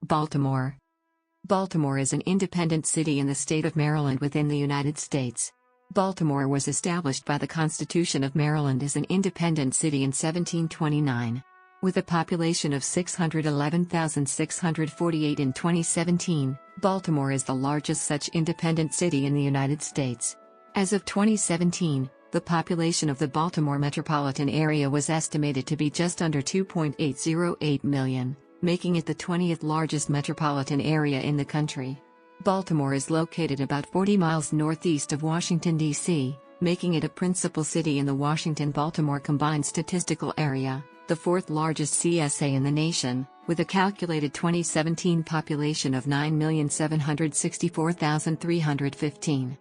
Baltimore. Baltimore is an independent city in the state of Maryland within the United States. Baltimore was established by the Constitution of Maryland as an independent city in 1729. With a population of 611,648 in 2017, Baltimore is the largest such independent city in the United States. As of 2017, the population of the Baltimore metropolitan area was estimated to be just under 2.808 million, making it the 20th largest metropolitan area in the country. Baltimore is located about 40 miles northeast of Washington, D.C., making it a principal city in the Washington-Baltimore Combined Statistical Area, the fourth largest CSA in the nation, with a calculated 2017 population of 9,764,315.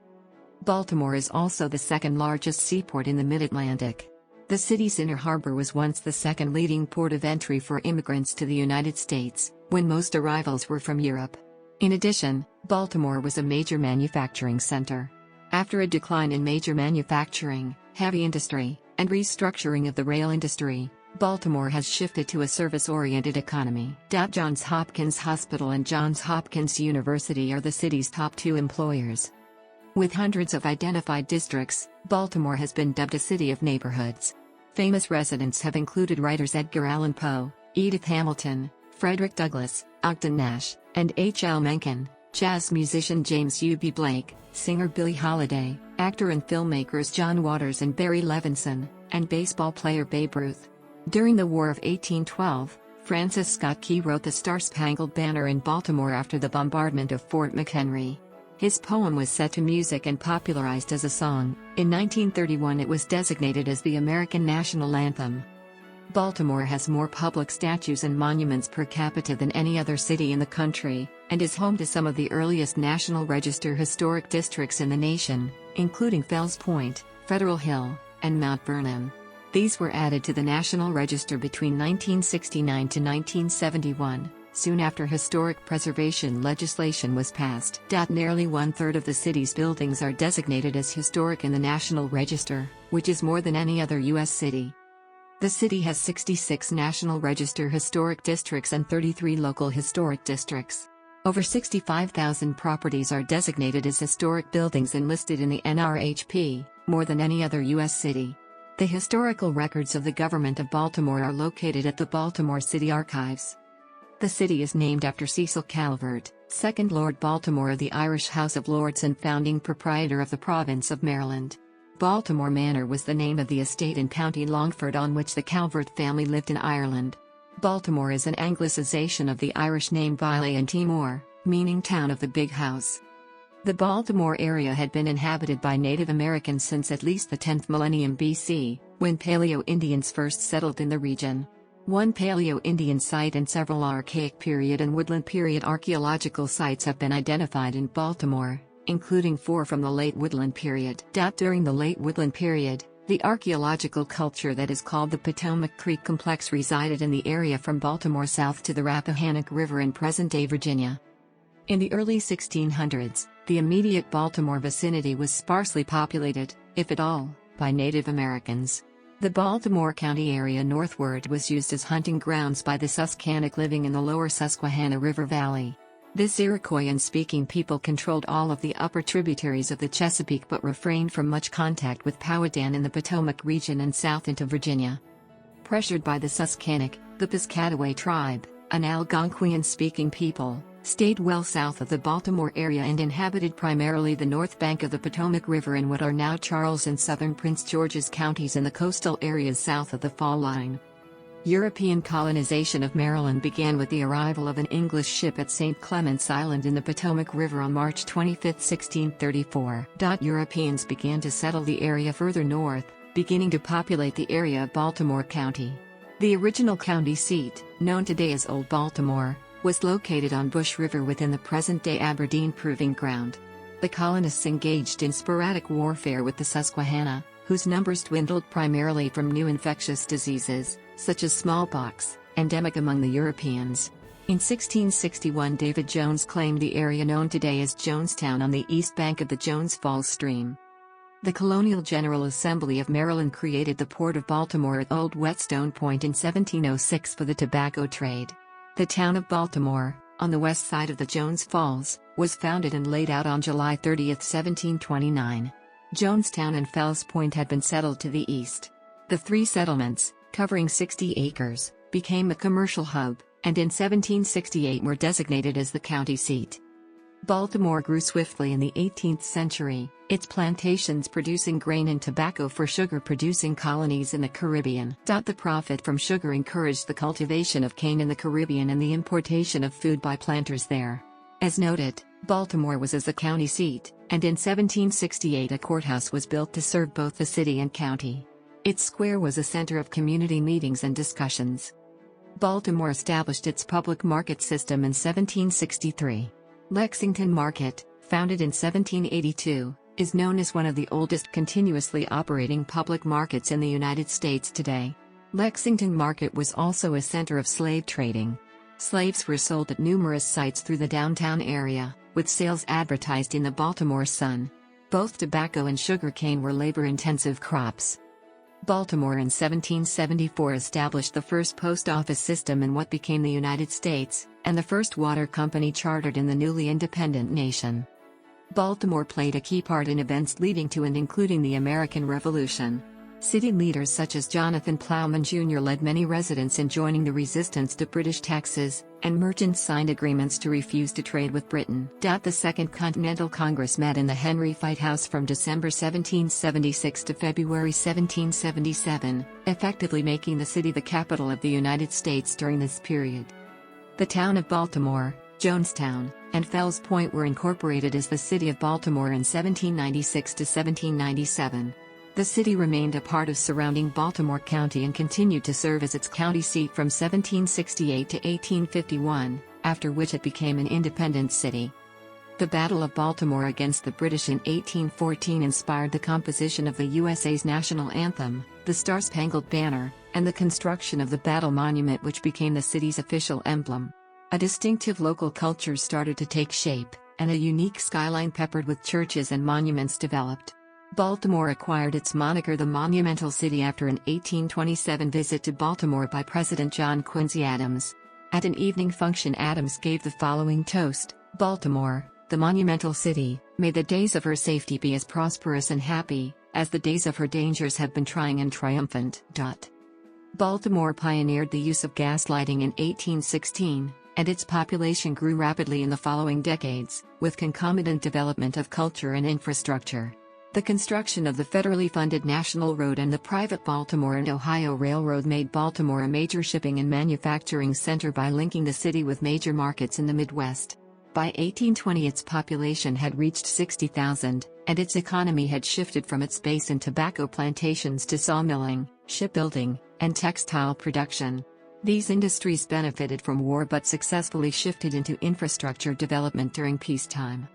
Baltimore is also the second largest seaport in the Mid-Atlantic. The city's inner harbor was once the second leading port of entry for immigrants to the United States, when most arrivals were from Europe. In addition, Baltimore was a major manufacturing center. After a decline in major manufacturing, heavy industry, and restructuring of the rail industry, Baltimore has shifted to a service-oriented economy. Johns Hopkins Hospital and Johns Hopkins University are the city's top two employers. With hundreds of identified districts, Baltimore has been dubbed a city of neighborhoods. Famous residents have included writers Edgar Allan Poe, Edith Hamilton, Frederick Douglass, Ogden Nash, and H. L. Mencken, jazz musician James U.B. Blake, singer Billie Holiday, actor and filmmakers John Waters and Barry Levinson, and baseball player Babe Ruth. During the War of 1812, Francis Scott Key wrote the Star-Spangled Banner in Baltimore after the bombardment of Fort McHenry. His poem was set to music and popularized as a song. In 1931 it was designated as the American national anthem. Baltimore has more public statues and monuments per capita than any other city in the country, and is home to some of the earliest National Register historic districts in the nation, including Fells Point, Federal Hill, and Mount Vernon. These were added to the National Register between 1969 to 1971, soon after historic preservation legislation was passed. Nearly one-third of the city's buildings are designated as historic in the National Register, which is more than any other U.S. city. The city has 66 National Register historic districts and 33 local historic districts. Over 65,000 properties are designated as historic buildings and listed in the NRHP, more than any other U.S. city. The historical records of the government of Baltimore are located at the Baltimore City Archives. The city is named after Cecil Calvert, 2nd Lord Baltimore of the Irish House of Lords and founding proprietor of the province of Maryland. Baltimore Manor was the name of the estate in County Longford on which the Calvert family lived in Ireland. Baltimore is an anglicization of the Irish name Baile and Timor, meaning town of the big house. The Baltimore area had been inhabited by Native Americans since at least the 10th millennium BC, when Paleo-Indians first settled in the region. One Paleo-Indian site and several Archaic period and Woodland period archaeological sites have been identified in Baltimore, including 4 from the Late Woodland period. During the Late Woodland period, the archaeological culture that is called the Potomac Creek Complex resided in the area from Baltimore south to the Rappahannock River in present-day Virginia. In the early 1600s, the immediate Baltimore vicinity was sparsely populated, if at all, by Native Americans. The Baltimore County area northward was used as hunting grounds by the Susquehannock living in the lower Susquehanna River Valley. This Iroquoian-speaking people controlled all of the upper tributaries of the Chesapeake but refrained from much contact with Powhatan in the Potomac region and south into Virginia. Pressured by the Susquehannock, the Piscataway tribe, an Algonquian-speaking people, stayed well south of the Baltimore area and inhabited primarily the north bank of the Potomac River in what are now Charles and southern Prince George's counties and the coastal areas south of the fall line. European colonization of Maryland began with the arrival of an English ship at St. Clement's Island in the Potomac River on March 25, 1634. Europeans began to settle the area further north, beginning to populate the area of Baltimore County. The original county seat, known today as Old Baltimore, was located on Bush River within the present-day Aberdeen Proving Ground. The colonists engaged in sporadic warfare with the Susquehanna, whose numbers dwindled primarily from new infectious diseases, such as smallpox, endemic among the Europeans. In 1661 David Jones claimed the area known today as Jonestown on the east bank of the Jones Falls stream. The Colonial General Assembly of Maryland created the Port of Baltimore at Old Whetstone Point in 1706 for the tobacco trade. The town of Baltimore, on the west side of the Jones Falls, was founded and laid out on July 30, 1729. Jonestown and Fells Point had been settled to the east. The three settlements, covering 60 acres, became a commercial hub, and in 1768 were designated as the county seat. Baltimore grew swiftly in the 18th century, its plantations producing grain and tobacco for sugar-producing colonies in the Caribbean. The profit from sugar encouraged the cultivation of cane in the Caribbean and the importation of food by planters there. As noted, Baltimore was as the county seat, and in 1768 a courthouse was built to serve both the city and county. Its square was a center of community meetings and discussions. Baltimore established its public market system in 1763. Lexington Market, founded in 1782, is known as one of the oldest continuously operating public markets in the United States today. Lexington Market was also a center of slave trading. Slaves were sold at numerous sites through the downtown area, with sales advertised in the Baltimore Sun. Both tobacco and sugar cane were labor-intensive crops. Baltimore in 1774 established the first post office system in what became the United States, and the first water company chartered in the newly independent nation. Baltimore played a key part in events leading to and including the American Revolution. City leaders such as Jonathan Plowman Jr. led many residents in joining the resistance to British taxes, and merchants signed agreements to refuse to trade with Britain. The Second Continental Congress met in the Mchenry Fight House from December 1776 to February 1777, effectively making the city the capital of the United States during this period. The town of Baltimore, Jonestown, and Fells Point were incorporated as the city of Baltimore in 1796 to 1797. The city remained a part of surrounding Baltimore County and continued to serve as its county seat from 1768 to 1851, after which it became an independent city. The Battle of Baltimore against the British in 1814 inspired the composition of the USA's national anthem, the Star-Spangled Banner, and the construction of the Battle Monument, which became the city's official emblem. A distinctive local culture started to take shape, and a unique skyline peppered with churches and monuments developed. Baltimore acquired its moniker the Monumental City after an 1827 visit to Baltimore by President John Quincy Adams. At an evening function, Adams gave the following toast: "Baltimore, the monumental city, may the days of her safety be as prosperous and happy as the days of her dangers have been trying and triumphant." Baltimore pioneered the use of gas lighting in 1816, and its population grew rapidly in the following decades, with concomitant development of culture and infrastructure. The construction of the federally funded National Road and the private Baltimore and Ohio Railroad made Baltimore a major shipping and manufacturing center by linking the city with major markets in the Midwest. By 1820 its population had reached 60,000, and its economy had shifted from its base in tobacco plantations to sawmilling, shipbuilding, and textile production. These industries benefited from war but successfully shifted into infrastructure development during peacetime.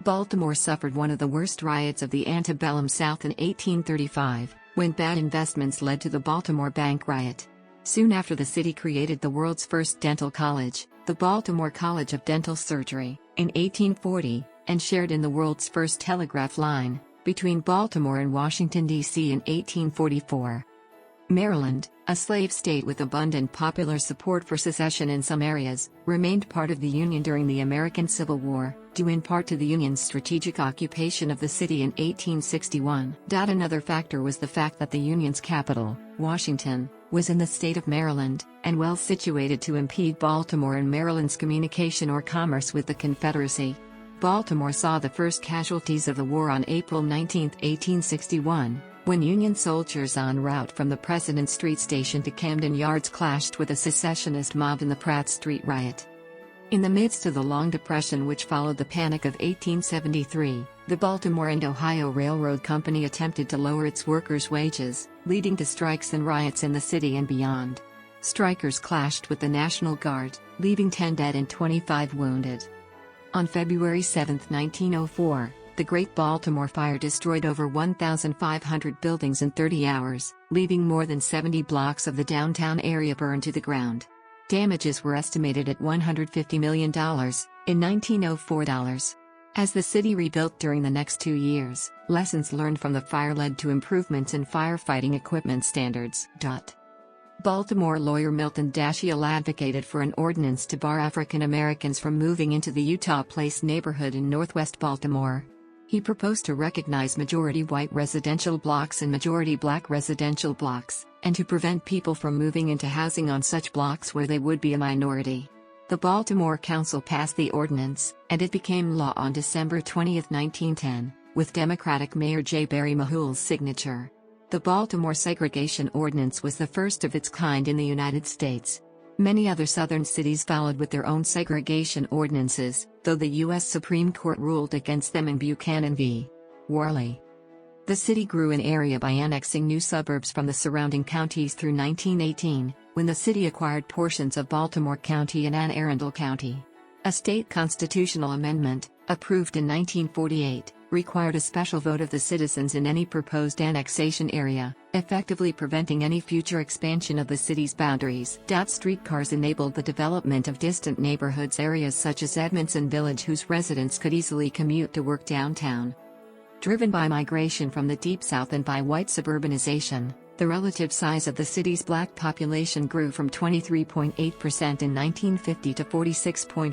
Baltimore suffered one of the worst riots of the antebellum South in 1835, when bad investments led to the Baltimore Bank Riot. Soon after, the city created the world's first dental college, the Baltimore College of Dental Surgery, in 1840, and shared in the world's first telegraph line, between Baltimore and Washington, D.C. in 1844. Maryland, a slave state with abundant popular support for secession in some areas, remained part of the Union during the American Civil War, due in part to the Union's strategic occupation of the city in 1861. Another factor was the fact that the Union's capital, Washington, was in the state of Maryland, and well situated to impede Baltimore and Maryland's communication or commerce with the Confederacy. Baltimore saw the first casualties of the war on April 19, 1861. When Union soldiers en route from the President Street station to Camden Yards clashed with a secessionist mob in the Pratt Street riot. In the midst of the Long Depression which followed the Panic of 1873, the Baltimore and Ohio Railroad Company attempted to lower its workers' wages, leading to strikes and riots in the city and beyond. Strikers clashed with the National Guard, leaving 10 dead and 25 wounded. On February 7, 1904, the Great Baltimore Fire destroyed over 1,500 buildings in 30 hours, leaving more than 70 blocks of the downtown area burned to the ground. Damages were estimated at $150 million, in 1904 dollars. As the city rebuilt during the next 2 years, lessons learned from the fire led to improvements in firefighting equipment standards. Baltimore lawyer Milton Dashiell advocated for an ordinance to bar African Americans from moving into the Utah Place neighborhood in northwest Baltimore. He proposed to recognize majority white residential blocks and majority black residential blocks, and to prevent people from moving into housing on such blocks where they would be a minority. The Baltimore Council passed the ordinance, and it became law on December 20, 1910, with Democratic Mayor J. Barry Mahoule's signature. The Baltimore Segregation Ordinance was the first of its kind in the United States. Many other southern cities followed with their own segregation ordinances, though the U.S. Supreme Court ruled against them in Buchanan v. Worley. The city grew in area by annexing new suburbs from the surrounding counties through 1918, when the city acquired portions of Baltimore County and Anne Arundel County. A state constitutional amendment, approved in 1948, required a special vote of the citizens in any proposed annexation area, effectively preventing any future expansion of the city's boundaries. Streetcars enabled the development of distant neighborhoods areas such as Edmondson Village, whose residents could easily commute to work downtown. Driven by migration from the Deep South and by white suburbanization, the relative size of the city's black population grew from 23.8% in 1950 to 46.4%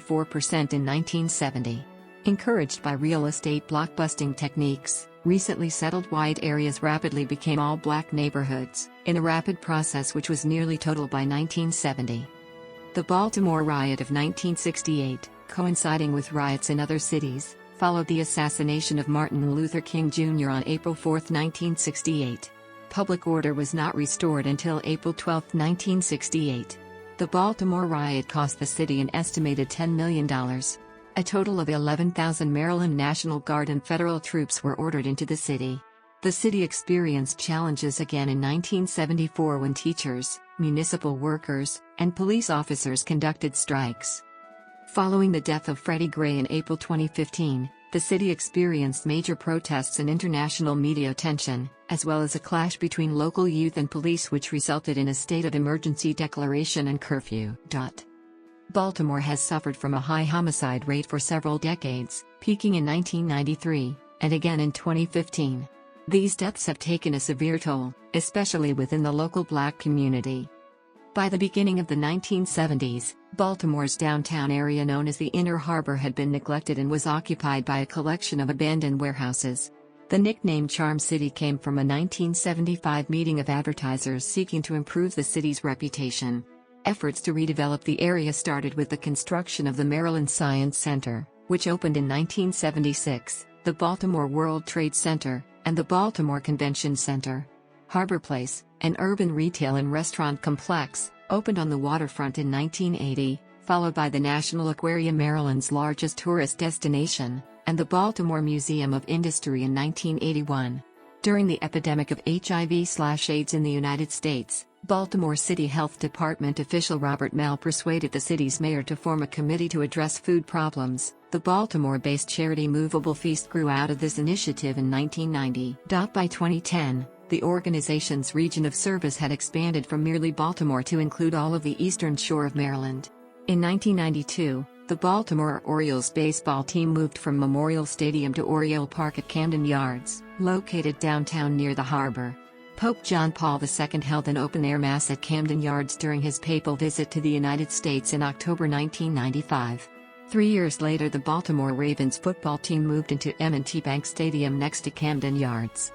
in 1970. Encouraged by real estate blockbusting techniques, recently settled white areas rapidly became all-black neighborhoods, in a rapid process which was nearly total by 1970. The Baltimore Riot of 1968, coinciding with riots in other cities, followed the assassination of Martin Luther King Jr. on April 4, 1968. Public order was not restored until April 12, 1968. The Baltimore Riot cost the city an estimated $10 million. A total of 11,000 Maryland National Guard and federal troops were ordered into the city. The city experienced challenges again in 1974 when teachers, municipal workers, and police officers conducted strikes. Following the death of Freddie Gray in April 2015, the city experienced major protests and international media attention, as well as a clash between local youth and police which resulted in a state of emergency declaration and curfew. Baltimore has suffered from a high homicide rate for several decades, peaking in 1993, and again in 2015. These deaths have taken a severe toll, especially within the local black community. By the beginning of the 1970s, Baltimore's downtown area known as the Inner Harbor had been neglected and was occupied by a collection of abandoned warehouses. The nickname Charm City came from a 1975 meeting of advertisers seeking to improve the city's reputation. Efforts to redevelop the area started with the construction of the Maryland Science Center, which opened in 1976, the Baltimore World Trade Center, and the Baltimore Convention Center. Harbor Place, an urban retail and restaurant complex, opened on the waterfront in 1980, followed by the National Aquarium, Maryland's largest tourist destination, and the Baltimore Museum of Industry in 1981. During the epidemic of HIV/AIDS in the United States, Baltimore City Health Department official Robert Mell persuaded the city's mayor to form a committee to address food problems. The Baltimore-based charity Movable Feast grew out of this initiative in 1990. By 2010, the organization's region of service had expanded from merely Baltimore to include all of the eastern shore of Maryland. In 1992, the Baltimore Orioles baseball team moved from Memorial Stadium to Oriole Park at Camden Yards, located downtown near the harbor. Pope John Paul II held an open-air mass at Camden Yards during his papal visit to the United States in October 1995. 3 years later, the Baltimore Ravens football team moved into M&T Bank Stadium next to Camden Yards.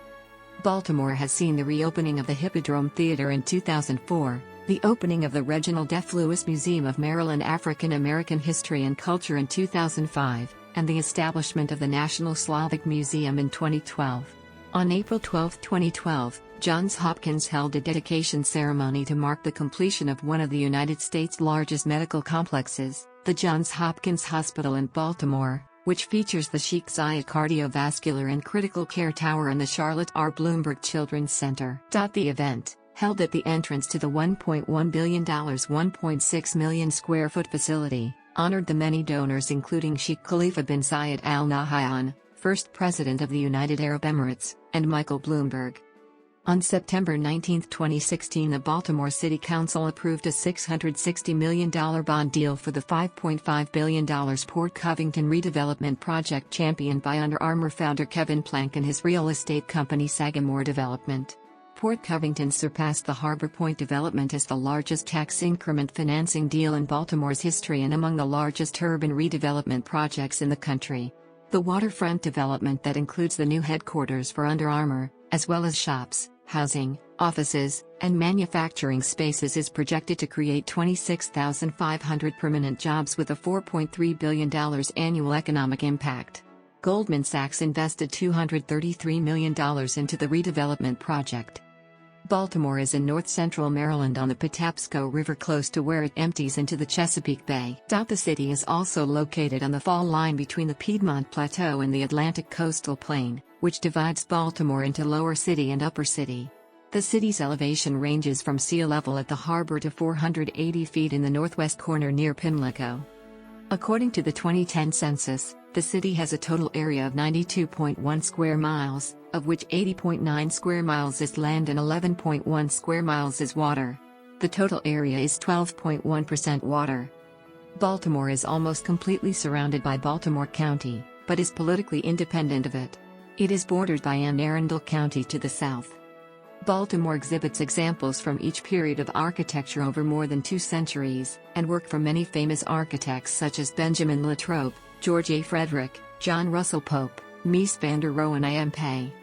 Baltimore has seen the reopening of the Hippodrome Theater in 2004, the opening of the Reginald F. Lewis Museum of Maryland African American History and Culture in 2005, and the establishment of the National Slavic Museum in 2012. On April 12, 2012, Johns Hopkins held a dedication ceremony to mark the completion of one of the United States' largest medical complexes, the Johns Hopkins Hospital in Baltimore, which features the Sheikh Zayed Cardiovascular and Critical Care Tower and the Charlotte R. Bloomberg Children's Center. The event, held at the entrance to the $1.1 billion 1.6 million square foot facility, honored the many donors including Sheikh Khalifa bin Zayed Al Nahyan, first President of the United Arab Emirates, and Michael Bloomberg. On September 19, 2016, the Baltimore City Council approved a $660 million bond deal for the $5.5 billion Port Covington redevelopment project championed by Under Armour founder Kevin Plank and his real estate company Sagamore Development. Port Covington surpassed the Harbor Point development as the largest tax increment financing deal in Baltimore's history and among the largest urban redevelopment projects in the country. The waterfront development that includes the new headquarters for Under Armour, as well as shops, housing, offices, and manufacturing spaces is projected to create 26,500 permanent jobs with a $4.3 billion annual economic impact. Goldman Sachs invested $233 million into the redevelopment project. Baltimore is in north-central Maryland on the Patapsco River close to where it empties into the Chesapeake Bay. The city is also located on the fall line between the Piedmont Plateau and the Atlantic Coastal Plain, which divides Baltimore into Lower City and Upper City. The city's elevation ranges from sea level at the harbor to 480 feet in the northwest corner near Pimlico. According to the 2010 census, the city has a total area of 92.1 square miles, of which 80.9 square miles is land and 11.1 square miles is water. The total area is 12.1% water. Baltimore is almost completely surrounded by Baltimore County, but is politically independent of it. It is bordered by Anne Arundel County to the south. Baltimore exhibits examples from each period of architecture over more than 2 centuries, and work from many famous architects such as Benjamin Latrobe, George A. Frederick, John Russell Pope, Mies van der Rohe and I.M. Pei.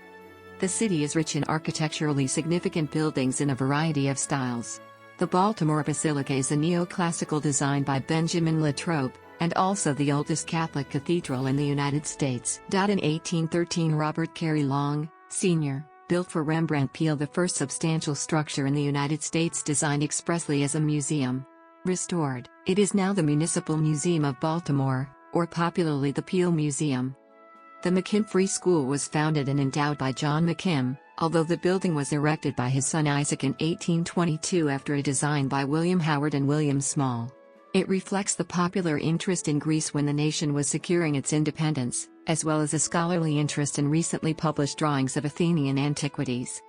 The city is rich in architecturally significant buildings in a variety of styles. The Baltimore Basilica is a neoclassical design by Benjamin Latrobe, and also the oldest Catholic cathedral in the United States. In 1813 Robert Carey Long, Sr., built for Rembrandt Peale the first substantial structure in the United States designed expressly as a museum. Restored, it is now the Municipal Museum of Baltimore, or popularly the Peale Museum. The Mchenry School was founded and endowed by John McKim, although the building was erected by his son Isaac in 1822 after a design by William Howard and William Small. It reflects the popular interest in Greece when the nation was securing its independence, as well as a scholarly interest in recently published drawings of Athenian antiquities.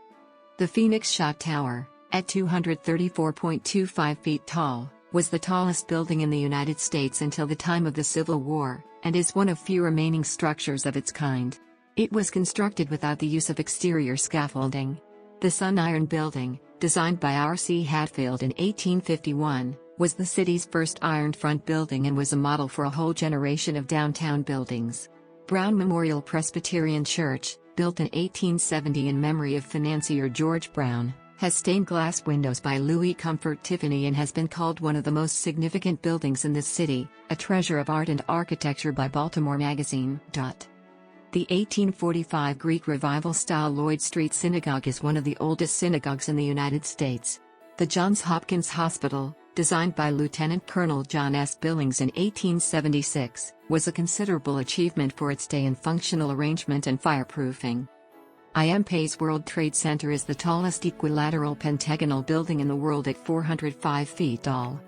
The Phoenix Shot Tower, at 234.25 feet tall, was the tallest building in the United States until the time of the Civil War, and is one of few remaining structures of its kind. It was constructed without the use of exterior scaffolding. The Sun Iron Building, designed by R.C. Hatfield in 1851, was the city's first iron front building and was a model for a whole generation of downtown buildings. Brown Memorial Presbyterian Church, built in 1870 in memory of financier George Brown, has stained glass windows by Louis Comfort Tiffany and has been called one of the most significant buildings in this city, a treasure of art and architecture by Baltimore Magazine. The 1845 Greek Revival-style Lloyd Street Synagogue is one of the oldest synagogues in the United States. The Johns Hopkins Hospital, designed by Lieutenant Colonel John S. Billings in 1876, was a considerable achievement for its day in functional arrangement and fireproofing. I.M. Pei's World Trade Center is the tallest equilateral pentagonal building in the world at 405 feet tall.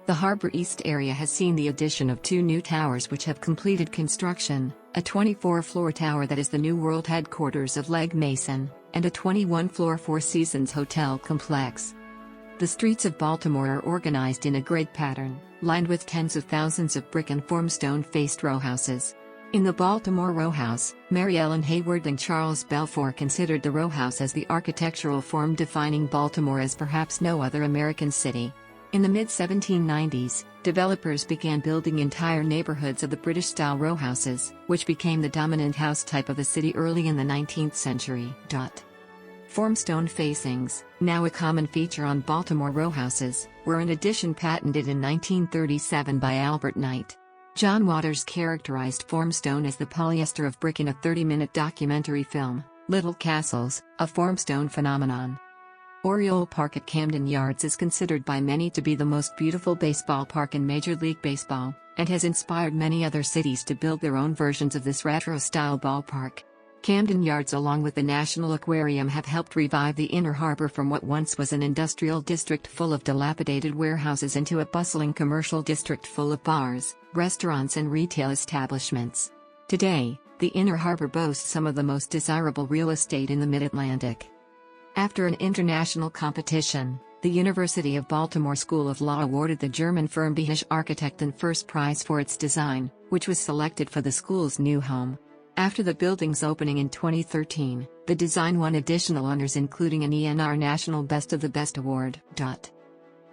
The Harbor East area has seen the addition of 2 new towers which have completed construction, a 24-floor tower that is the new world headquarters of Legg Mason, and a 21-floor Four Seasons hotel complex. The streets of Baltimore are organized in a grid pattern, lined with tens of thousands of brick and formstone-faced row houses. In the Baltimore Row House, Mary Ellen Hayward and Charles Balfour considered the row house as the architectural form defining Baltimore as perhaps no other American city. In the mid-1790s, developers began building entire neighborhoods of the British-style row houses, which became the dominant house type of the city early in the 19th century. Formstone facings, now a common feature on Baltimore row houses, were in addition patented in 1937 by Albert Knight. John Waters characterized formstone as the polyester of brick in a 30-minute documentary film, Little Castles, a formstone phenomenon. Oriole Park at Camden Yards is considered by many to be the most beautiful baseball park in Major League Baseball, and has inspired many other cities to build their own versions of this retro-style ballpark. Camden Yards along with the National Aquarium have helped revive the Inner Harbor from what once was an industrial district full of dilapidated warehouses into a bustling commercial district full of bars, restaurants and retail establishments. Today, the Inner Harbor boasts some of the most desirable real estate in the Mid-Atlantic. After an international competition, the University of Baltimore School of Law awarded the German firm Behisch Architekten first prize for its design, which was selected for the school's new home. After the building's opening in 2013, the design won additional honors including an ENR National Best of the Best Award.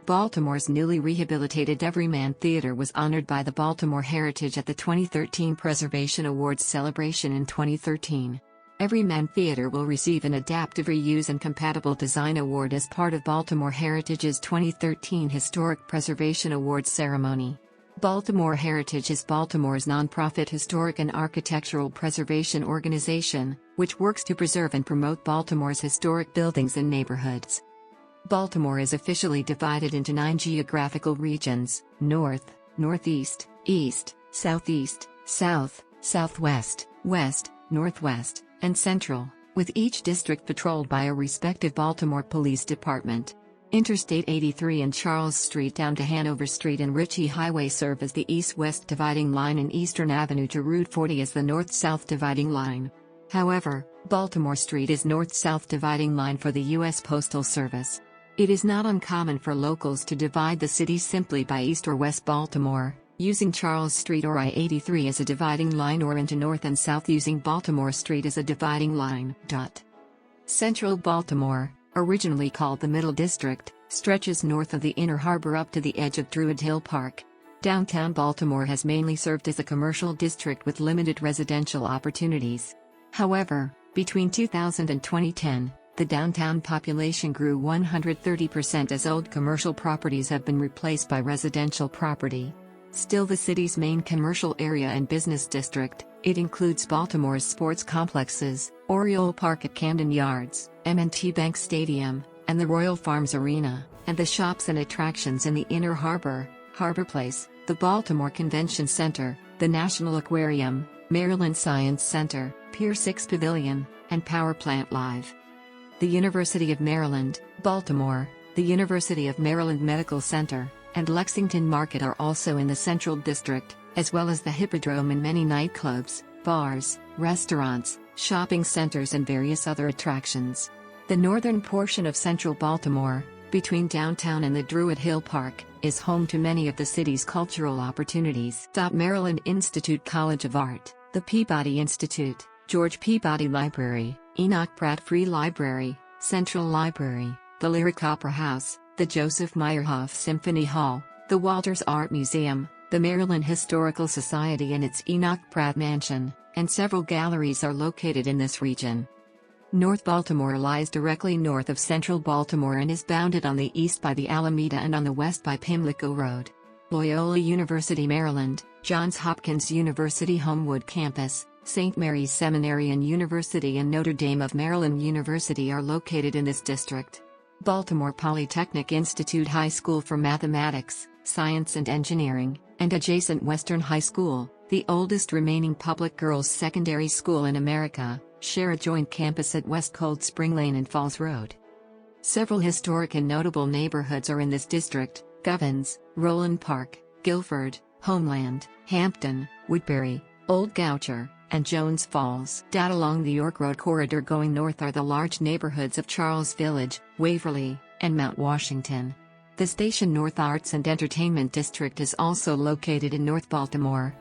Baltimore's newly rehabilitated Everyman Theater was honored by the Baltimore Heritage at the 2013 Preservation Awards celebration in 2013. Everyman Theater will receive an Adaptive Reuse and Compatible Design Award as part of Baltimore Heritage's 2013 Historic Preservation Awards ceremony. Baltimore Heritage is Baltimore's nonprofit historic and architectural preservation organization, which works to preserve and promote Baltimore's historic buildings and neighborhoods. Baltimore is officially divided into 9 geographical regions: North, Northeast, East, Southeast, South, Southwest, West, Northwest, and Central, with each district patrolled by a respective Baltimore Police Department. Interstate 83 and Charles Street down to Hanover Street and Ritchie Highway serve as the east-west dividing line and Eastern Avenue to Route 40 as the north-south dividing line. However, Baltimore Street is north-south dividing line for the U.S. Postal Service. It is not uncommon for locals to divide the city simply by East or West Baltimore, using Charles Street or I-83 as a dividing line, or into North and South using Baltimore Street as a dividing line. Central Baltimore, originally called the Middle District, stretches north of the Inner Harbor up to the edge of Druid Hill Park. Downtown Baltimore has mainly served as a commercial district with limited residential opportunities. However, between 2000 and 2010, the downtown population grew 130% as old commercial properties have been replaced by residential property. Still the city's main commercial area and business district, it includes Baltimore's sports complexes, Oriole Park at Camden Yards, M&T Bank Stadium, and the Royal Farms Arena, and the shops and attractions in the Inner Harbor, Harbor Place, the Baltimore Convention Center, the National Aquarium, Maryland Science Center, Pier 6 Pavilion, and Power Plant Live. The University of Maryland, Baltimore, the University of Maryland Medical Center, and Lexington Market are also in the Central District, as well as the Hippodrome and many nightclubs, bars, restaurants, shopping centers and various other attractions. The northern portion of central Baltimore, between downtown and the Druid Hill Park, is home to many of the city's cultural opportunities. Maryland Institute College of Art, the Peabody Institute, George Peabody Library, Enoch Pratt Free Library, Central Library, the Lyric Opera House, the Joseph Meyerhoff Symphony Hall, the Walters Art Museum, the Maryland Historical Society and its Enoch Pratt Mansion, and several galleries are located in this region. North Baltimore lies directly north of central Baltimore and is bounded on the east by the Alameda and on the west by Pimlico Road. Loyola University Maryland, Johns Hopkins University Homewood Campus, St. Mary's Seminary and University and Notre Dame of Maryland University are located in this district. Baltimore Polytechnic Institute High School for Mathematics, Science and Engineering, and adjacent Western High School, the oldest remaining public girls' secondary school in America, share a joint campus at West Cold Spring Lane and Falls Road. Several historic and notable neighborhoods are in this district: Govans, Roland Park, Guilford, Homeland, Hampton, Woodbury, Old Goucher, and Jones Falls. Along the York Road corridor going north are the large neighborhoods of Charles Village, Waverly, and Mount Washington. The Station North Arts and Entertainment District is also located in North Baltimore.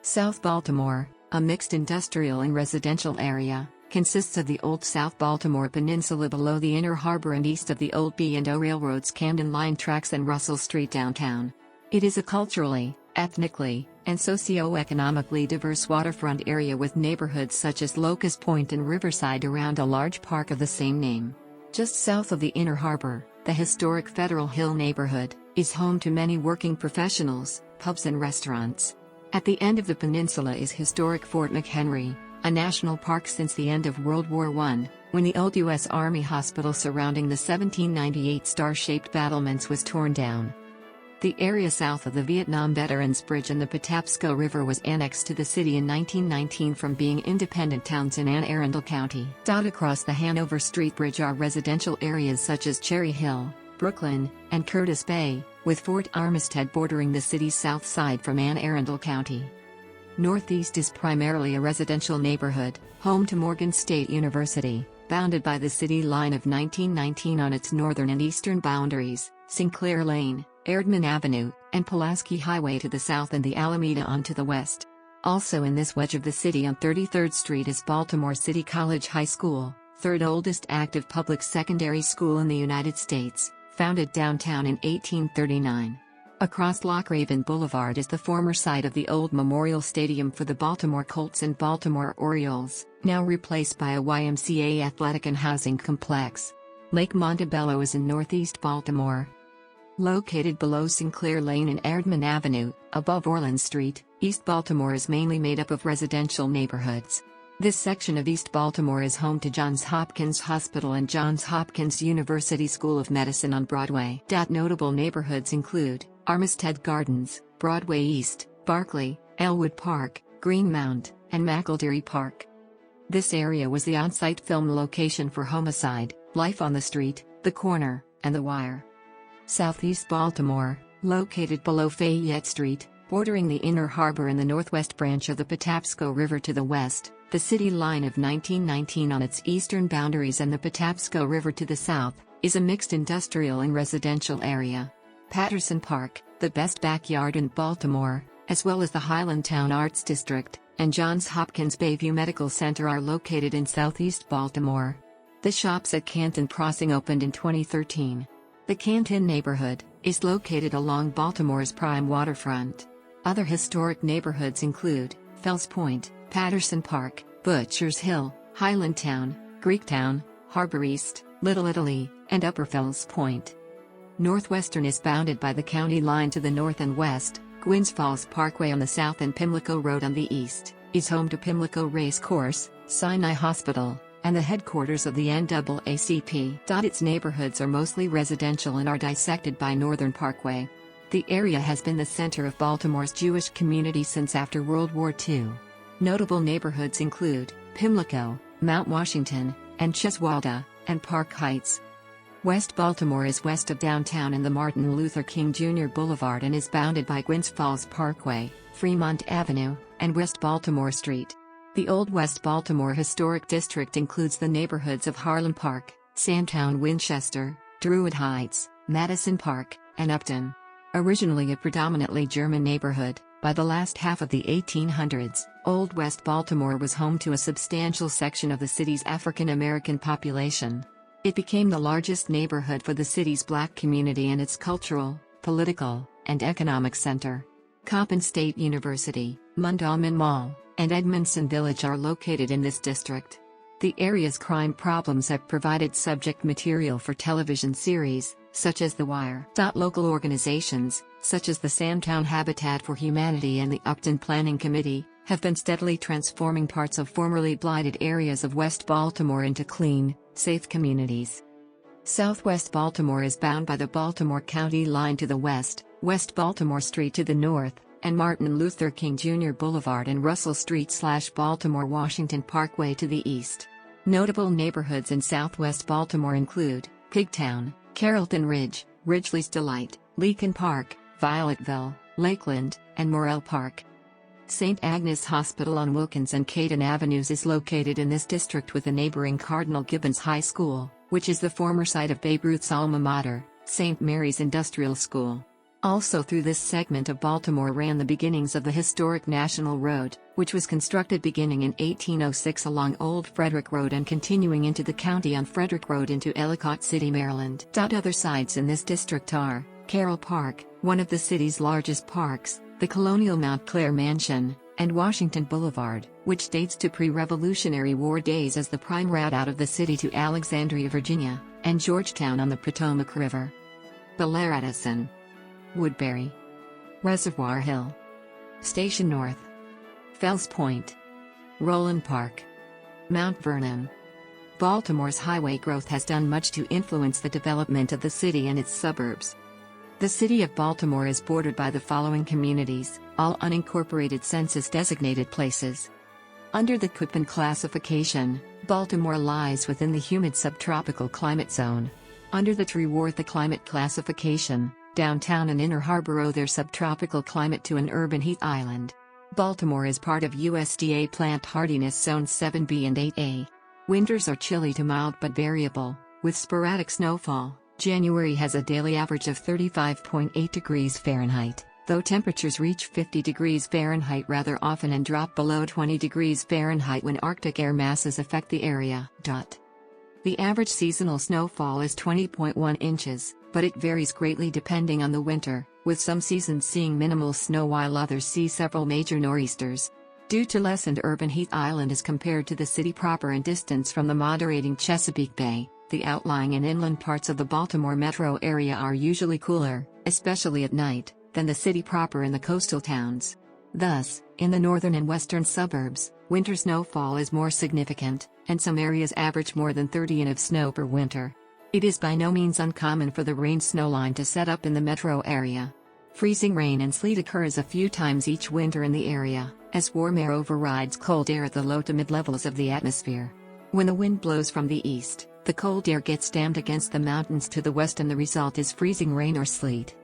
South Baltimore, a mixed industrial and residential area, consists of the Old South Baltimore Peninsula below the Inner Harbor and east of the old B&O Railroad's Camden Line tracks and Russell Street downtown. It is a culturally, ethnically, and socio-economically diverse waterfront area with neighborhoods such as Locust Point and Riverside around a large park of the same name. Just south of the Inner Harbor, the historic Federal Hill neighborhood is home to many working professionals, pubs and restaurants. At the end of the peninsula is historic Fort Mchenry, a national park since the end of World War I, when the old U.S. Army hospital surrounding the 1798 star-shaped battlements was torn down. The area south of the Vietnam Veterans Bridge and the Patapsco River was annexed to the city in 1919 from being independent towns in Anne Arundel County. Across the Hanover Street Bridge are residential areas such as Cherry Hill, Brooklyn, and Curtis Bay, with Fort Armistead bordering the city's south side from Anne Arundel County. Northeast is primarily a residential neighborhood, home to Morgan State University, bounded by the city line of 1919 on its northern and eastern boundaries, Sinclair Lane, Erdman Avenue, and Pulaski Highway to the south and the Alameda on to the west. Also in this wedge of the city on 33rd Street is Baltimore City College High School, third oldest active public secondary school in the United States, founded downtown in 1839. Across Lochraven Boulevard is the former site of the old Memorial Stadium for the Baltimore Colts and Baltimore Orioles, now replaced by a YMCA athletic and housing complex. Lake Montebello is in northeast Baltimore. Located below Sinclair Lane and Erdman Avenue, above Orland Street, East Baltimore is mainly made up of residential neighborhoods. This section of East Baltimore is home to Johns Hopkins Hospital and Johns Hopkins University School of Medicine on Broadway. Notable neighborhoods include Armistead Gardens, Broadway East, Barclay, Elwood Park, Greenmount, and McElderry Park. This area was the on-site film location for Homicide, Life on the Street, The Corner, and The Wire. Southeast Baltimore, located below Fayette Street, bordering the Inner Harbor and the northwest branch of the Patapsco River to the west, the city line of 1919 on its eastern boundaries and the Patapsco River to the south, is a mixed industrial and residential area. Patterson Park, the best backyard in Baltimore, as well as the Highlandtown Arts District, and Johns Hopkins Bayview Medical Center are located in southeast Baltimore. The Shops at Canton Crossing opened in 2013. The Canton neighborhood is located along Baltimore's prime waterfront. Other historic neighborhoods include Fells Point, Patterson Park, Butchers Hill, Highlandtown, Greektown, Harbor East, Little Italy, and Upper Fells Point. Northwestern is bounded by the county line to the north and west. Gwynns Falls Parkway on the south and Pimlico Road on the east is home to Pimlico Race Course, Sinai Hospital, and the headquarters of the NAACP. Its neighborhoods are mostly residential and are dissected by Northern Parkway. The area has been the center of Baltimore's Jewish community since after World War II. Notable neighborhoods include Pimlico, Mount Washington, and Cheswalda, and Park Heights. West Baltimore is west of downtown and the Martin Luther King Jr. Boulevard and is bounded by Gwynns Falls Parkway, Fremont Avenue, and West Baltimore Street. The Old West Baltimore Historic District includes the neighborhoods of Harlem Park, Sandtown Winchester, Druid Heights, Madison Park, and Upton. Originally a predominantly German neighborhood, by the last half of the 1800s, Old West Baltimore was home to a substantial section of the city's African American population. It became the largest neighborhood for the city's black community and its cultural, political, and economic center. Coppin State University, Mondawmin Mall, and Edmondson Village are located in this district. The area's crime problems have provided subject material for television series, such as The Wire. Local organizations, such as the Sandtown Habitat for Humanity and the Upton Planning Committee, have been steadily transforming parts of formerly blighted areas of West Baltimore into clean, safe communities. Southwest Baltimore is bound by the Baltimore County line to the west, West Baltimore Street to the north, and Martin Luther King Jr. Boulevard and Russell Street/Baltimore Washington Parkway to the east. Notable neighborhoods in southwest Baltimore include Pigtown, Carrollton Ridge, Ridgely's Delight, Leakin Park, Violetville, Lakeland, and Morrell Park. St. Agnes Hospital on Wilkins and Caden Avenues is located in this district with the neighboring Cardinal Gibbons High School, which is the former site of Babe Ruth's alma mater, St. Mary's Industrial School. Also through this segment of Baltimore ran the beginnings of the historic National Road, which was constructed beginning in 1806 along Old Frederick Road and continuing into the county on Frederick Road into Ellicott City, Maryland. Other sites in this district are Carroll Park, one of the city's largest parks, the colonial Mount Clair Mansion, and Washington Boulevard, which dates to pre-Revolutionary War days as the prime route out of the city to Alexandria, Virginia, and Georgetown on the Potomac River. Belair Edison, Woodbury, Reservoir Hill, Station North, Fells Point, Roland Park, Mount Vernon. Baltimore's highway growth has done much to influence the development of the city and its suburbs. The city of Baltimore is bordered by the following communities, all unincorporated census-designated places. Under the Köppen classification, Baltimore lies within the humid subtropical climate zone. Under the Treworthy climate classification, downtown and Inner Harbor owe their subtropical climate to an urban heat island. Baltimore is part of USDA plant hardiness zones 7B and 8A. Winters are chilly to mild but variable, with sporadic snowfall. January has a daily average of 35.8 degrees Fahrenheit, though temperatures reach 50 degrees Fahrenheit rather often and drop below 20 degrees Fahrenheit when Arctic air masses affect the area. The average seasonal snowfall is 20.1 inches, but it varies greatly depending on the winter, with some seasons seeing minimal snow while others see several major nor'easters. Due to lessened urban heat island as compared to the city proper and distance from the moderating Chesapeake Bay, the outlying and inland parts of the Baltimore metro area are usually cooler, especially at night, than the city proper and the coastal towns. Thus, in the northern and western suburbs, winter snowfall is more significant, and some areas average more than 30 in of snow per winter. It is by no means uncommon for the rain-snow line to set up in the metro area. Freezing rain and sleet occurs a few times each winter in the area, as warm air overrides cold air at the low to mid-levels of the atmosphere. When the wind blows from the east, the cold air gets dammed against the mountains to the west and the result is freezing rain or sleet.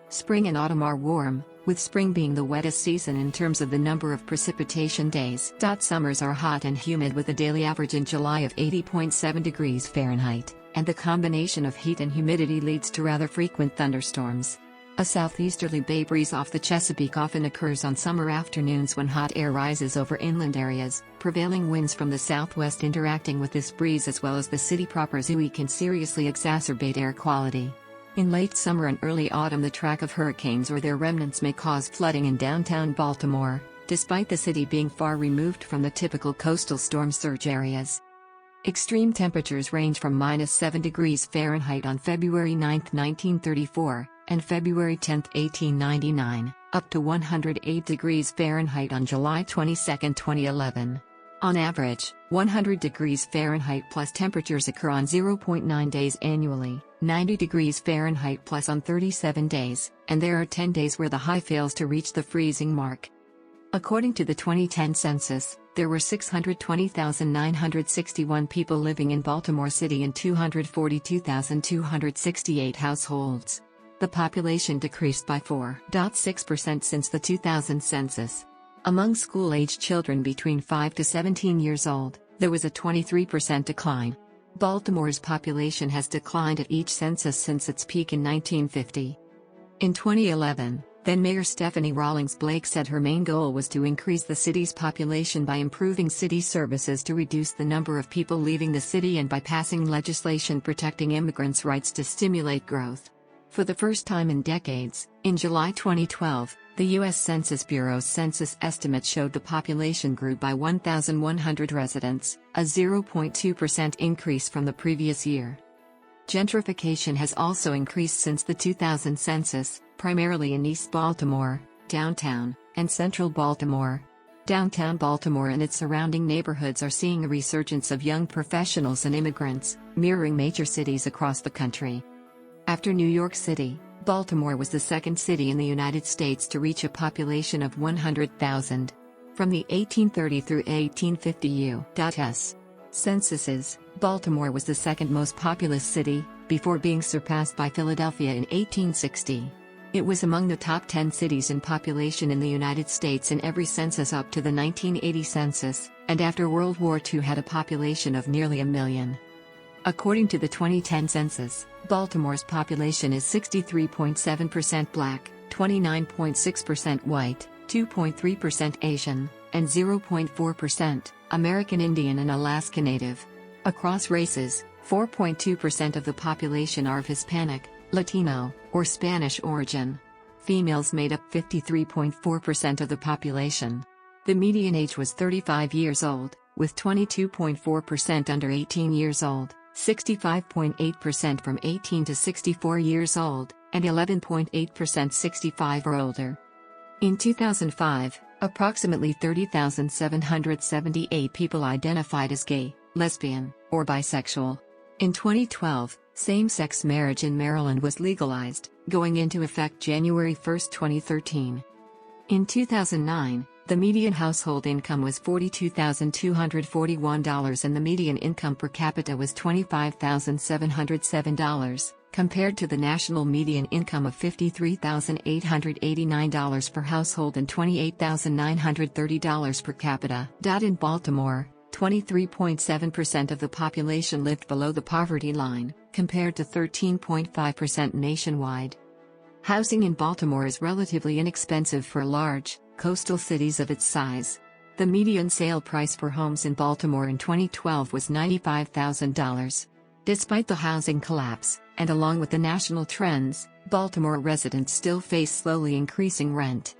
Spring and autumn are warm, with spring being the wettest season in terms of the number of precipitation days. Summers are hot and humid with a daily average in July of 80.7 degrees Fahrenheit, and the combination of heat and humidity leads to rather frequent thunderstorms. A southeasterly bay breeze off the Chesapeake often occurs on summer afternoons when hot air rises over inland areas. Prevailing winds from the southwest interacting with this breeze as well as the city proper's UE can seriously exacerbate air quality. In late summer and early autumn, the track of hurricanes or their remnants may cause flooding in downtown Baltimore, despite the city being far removed from the typical coastal storm surge areas. Extreme temperatures range from -7 degrees Fahrenheit on February 9, 1934, and February 10, 1899, up to 108 degrees Fahrenheit on July 22, 2011. On average, 100 degrees Fahrenheit plus temperatures occur on 0.9 days annually, 90 degrees Fahrenheit plus on 37 days, and there are 10 days where the high fails to reach the freezing mark. According to the 2010 census, there were 620,961 people living in Baltimore City and 242,268 households. The population decreased by 4.6% since the 2000 census. Among school-aged children between 5 to 17 years old, there was a 23% decline. Baltimore's population has declined at each census since its peak in 1950. In 2011, then-Mayor Stephanie Rawlings-Blake said her main goal was to increase the city's population by improving city services to reduce the number of people leaving the city and by passing legislation protecting immigrants' rights to stimulate growth. For the first time in decades, in July 2012, the U.S. Census Bureau's census estimate showed the population grew by 1,100 residents, a 0.2% increase from the previous year. Gentrification has also increased since the 2000 census, primarily in East Baltimore, downtown, and central Baltimore. Downtown Baltimore and its surrounding neighborhoods are seeing a resurgence of young professionals and immigrants, mirroring major cities across the country. After New York City, Baltimore was the second city in the United States to reach a population of 100,000. From the 1830 through 1850 U.S. censuses, Baltimore was the second most populous city, before being surpassed by Philadelphia in 1860. It was among the top 10 cities in population in the United States in every census up to the 1980 census, and after World War II had a population of nearly 1 million. According to the 2010 census, Baltimore's population is 63.7% Black, 29.6% White, 2.3% Asian, and 0.4% American Indian and Alaska Native. Across races, 4.2% of the population are of Hispanic, Latino, or Spanish origin. Females made up 53.4% of the population. The median age was 35 years old, with 22.4% under 18 years old. 65.8% from 18 to 64 years old, and 11.8% 65 or older. In 2005, approximately 30,778 people identified as gay, lesbian, or bisexual. In 2012, same-sex marriage in Maryland was legalized, going into effect January 1, 2013. In 2009, the median household income was $42,241 and the median income per capita was $25,707, compared to the national median income of $53,889 per household and $28,930 per capita. In Baltimore, 23.7% of the population lived below the poverty line, compared to 13.5% nationwide. Housing in Baltimore is relatively inexpensive for large, coastal cities of its size. The median sale price for homes in Baltimore in 2012 was $95,000. Despite the housing collapse, and along with the national trends, Baltimore residents still face slowly increasing rent.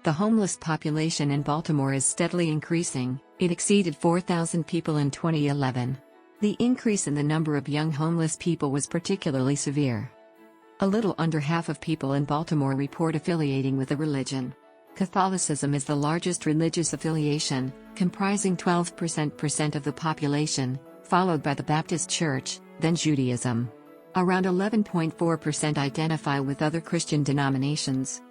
The homeless population in Baltimore is steadily increasing. It exceeded 4,000 people in 2011. The increase in the number of young homeless people was particularly severe. A little under half of people in Baltimore report affiliating with a religion. Catholicism is the largest religious affiliation, comprising 12% of the population, followed by the Baptist Church, then Judaism. Around 11.4% identify with other Christian denominations.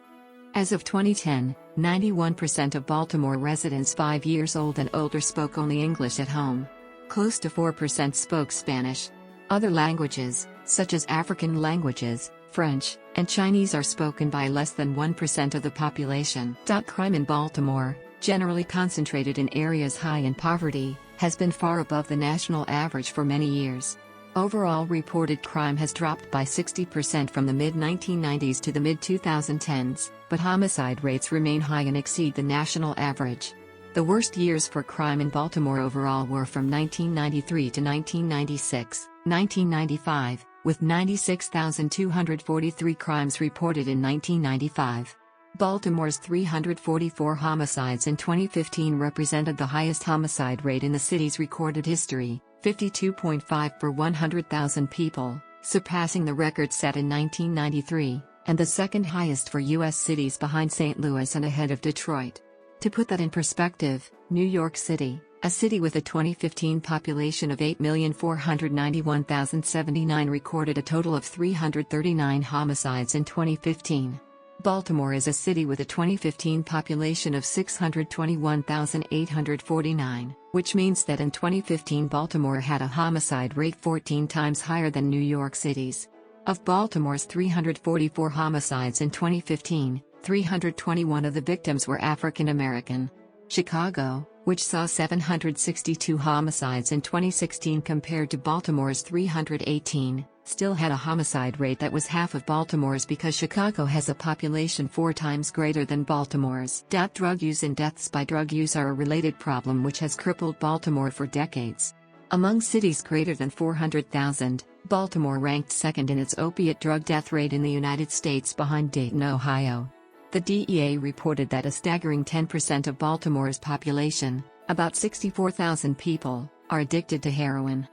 As of 2010, 91% of Baltimore residents 5 years old and older spoke only English at home. Close to 4% spoke Spanish. Other languages, such as African languages, French, and Chinese are spoken by less than 1% of the population. Crime in Baltimore, generally concentrated in areas high in poverty, has been far above the national average for many years. Overall reported crime has dropped by 60% from the mid-1990s to the mid-2010s, but homicide rates remain high and exceed the national average. The worst years for crime in Baltimore overall were from 1993 to 1996, 1995, with 96,243 crimes reported in 1995. Baltimore's 344 homicides in 2015 represented the highest homicide rate in the city's recorded history, 52.5 per 100,000 people, surpassing the record set in 1993, and the second highest for U.S. cities behind St. Louis and ahead of Detroit. To put that in perspective, New York City, a city with a 2015 population of 8,491,079, recorded a total of 339 homicides in 2015. Baltimore is a city with a 2015 population of 621,849, which means that in 2015 Baltimore had a homicide rate 14 times higher than New York City's. Of Baltimore's 344 homicides in 2015, 321 of the victims were African American. Chicago, which saw 762 homicides in 2016 compared to Baltimore's 318, still had a homicide rate that was half of Baltimore's because Chicago has a population 4 times greater than Baltimore's. Drug use and deaths by drug use are a related problem which has crippled Baltimore for decades. Among cities greater than 400,000, Baltimore ranked second in its opiate drug death rate in the United States behind Dayton, Ohio. The DEA reported that a staggering 10% of Baltimore's population, about 64,000 people, are addicted to heroin.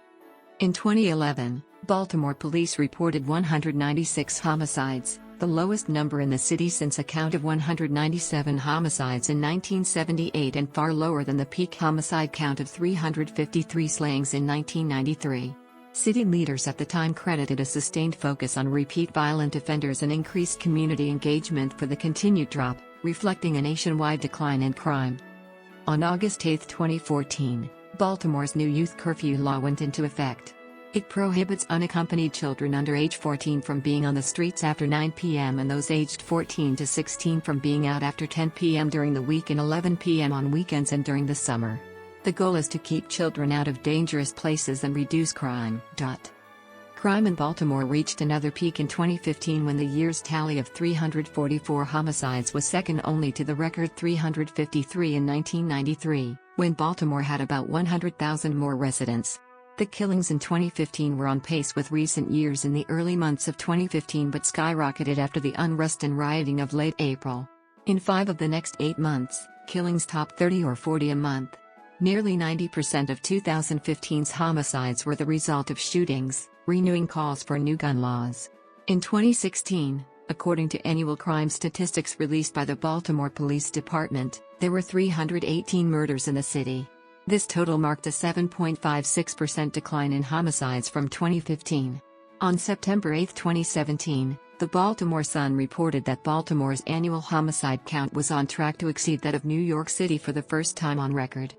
In 2011, Baltimore police reported 196 homicides, the lowest number in the city since a count of 197 homicides in 1978 and far lower than the peak homicide count of 353 slayings in 1993. City leaders at the time credited a sustained focus on repeat violent offenders and increased community engagement for the continued drop, reflecting a nationwide decline in crime. On August 8, 2014, Baltimore's new youth curfew law went into effect. It prohibits unaccompanied children under age 14 from being on the streets after 9 p.m. and those aged 14 to 16 from being out after 10 p.m. during the week and 11 p.m. on weekends and during the summer. The goal is to keep children out of dangerous places and reduce crime. Crime in Baltimore reached another peak in 2015 when the year's tally of 344 homicides was second only to the record 353 in 1993, when Baltimore had about 100,000 more residents. The killings in 2015 were on pace with recent years in the early months of 2015 but skyrocketed after the unrest and rioting of late April. In 5 of the next 8 months, killings topped 30 or 40 a month. Nearly 90% of 2015's homicides were the result of shootings, renewing calls for new gun laws. In 2016, according to annual crime statistics released by the Baltimore Police Department, there were 318 murders in the city. This total marked a 7.56% decline in homicides from 2015. On September 8, 2017, the Baltimore Sun reported that Baltimore's annual homicide count was on track to exceed that of New York City for the first time on record.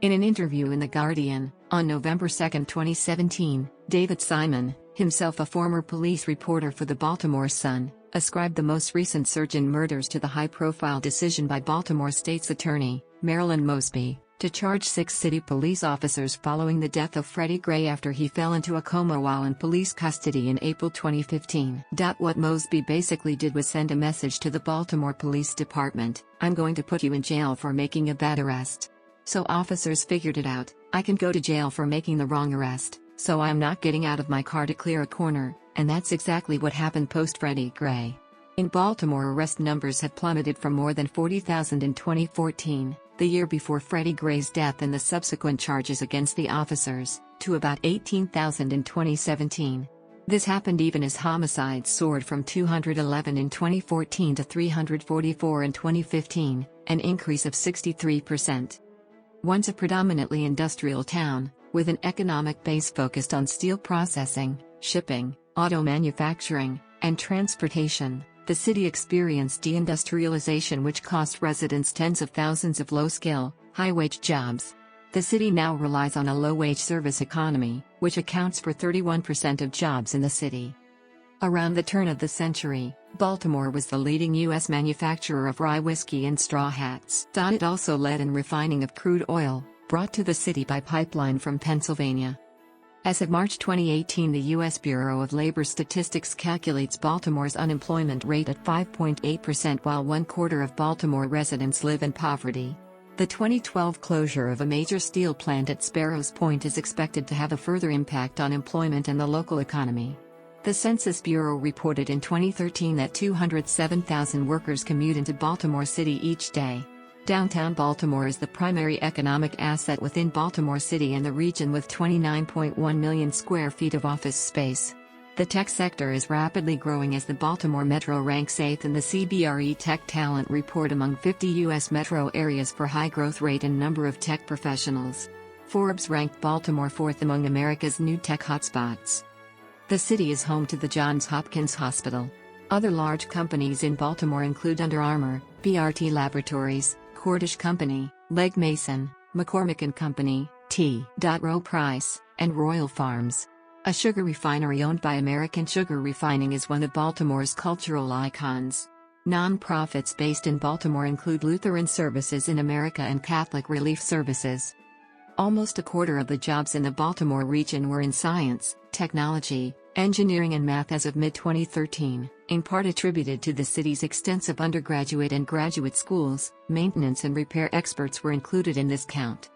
In an interview in The Guardian, on November 2, 2017, David Simon, himself a former police reporter for the Baltimore Sun, ascribed the most recent surge in murders to the high-profile decision by Baltimore State's Attorney, Marilyn Mosby, to charge 6 city police officers following the death of Freddie Gray after he fell into a coma while in police custody in April 2015. What Mosby basically did was send a message to the Baltimore Police Department: "I'm going to put you in jail for making a bad arrest." So officers figured it out: I can go to jail for making the wrong arrest, so I'm not getting out of my car to clear a corner, and that's exactly what happened post-Freddie Gray. In Baltimore, arrest numbers have plummeted from more than 40,000 in 2014, the year before Freddie Gray's death and the subsequent charges against the officers, to about 18,000 in 2017. This happened even as homicides soared from 211 in 2014 to 344 in 2015, an increase of 63%. Once a predominantly industrial town, with an economic base focused on steel processing, shipping, auto manufacturing, and transportation, the city experienced deindustrialization, which cost residents tens of thousands of low-skill, high-wage jobs. The city now relies on a low-wage service economy, which accounts for 31% of jobs in the city. Around the turn of the century, Baltimore was the leading U.S. manufacturer of rye whiskey and straw hats. It also led in refining of crude oil, brought to the city by pipeline from Pennsylvania. As of March 2018, the U.S. Bureau of Labor Statistics calculates Baltimore's unemployment rate at 5.8%, while 1/4 of Baltimore residents live in poverty. The 2012 closure of a major steel plant at Sparrows Point is expected to have a further impact on employment and the local economy. The Census Bureau reported in 2013 that 207,000 workers commute into Baltimore City each day. Downtown Baltimore is the primary economic asset within Baltimore City and the region, with 29.1 million square feet of office space. The tech sector is rapidly growing as the Baltimore Metro ranks 8th in the CBRE Tech Talent Report among 50 U.S. metro areas for high growth rate and number of tech professionals. Forbes ranked Baltimore 4th among America's new tech hotspots. The city is home to the Johns Hopkins Hospital. Other large companies in Baltimore include Under Armour, BRT Laboratories, Cordish Company, Legg Mason, McCormick & Company, T. Rowe Price, and Royal Farms. A sugar refinery owned by American Sugar Refining is one of Baltimore's cultural icons. Non-profits based in Baltimore include Lutheran Services in America and Catholic Relief Services. Almost 1/4 of the jobs in the Baltimore region were in science, technology, engineering and math as of mid-2013, in part attributed to the city's extensive undergraduate and graduate schools. Maintenance and repair experts were included in this count.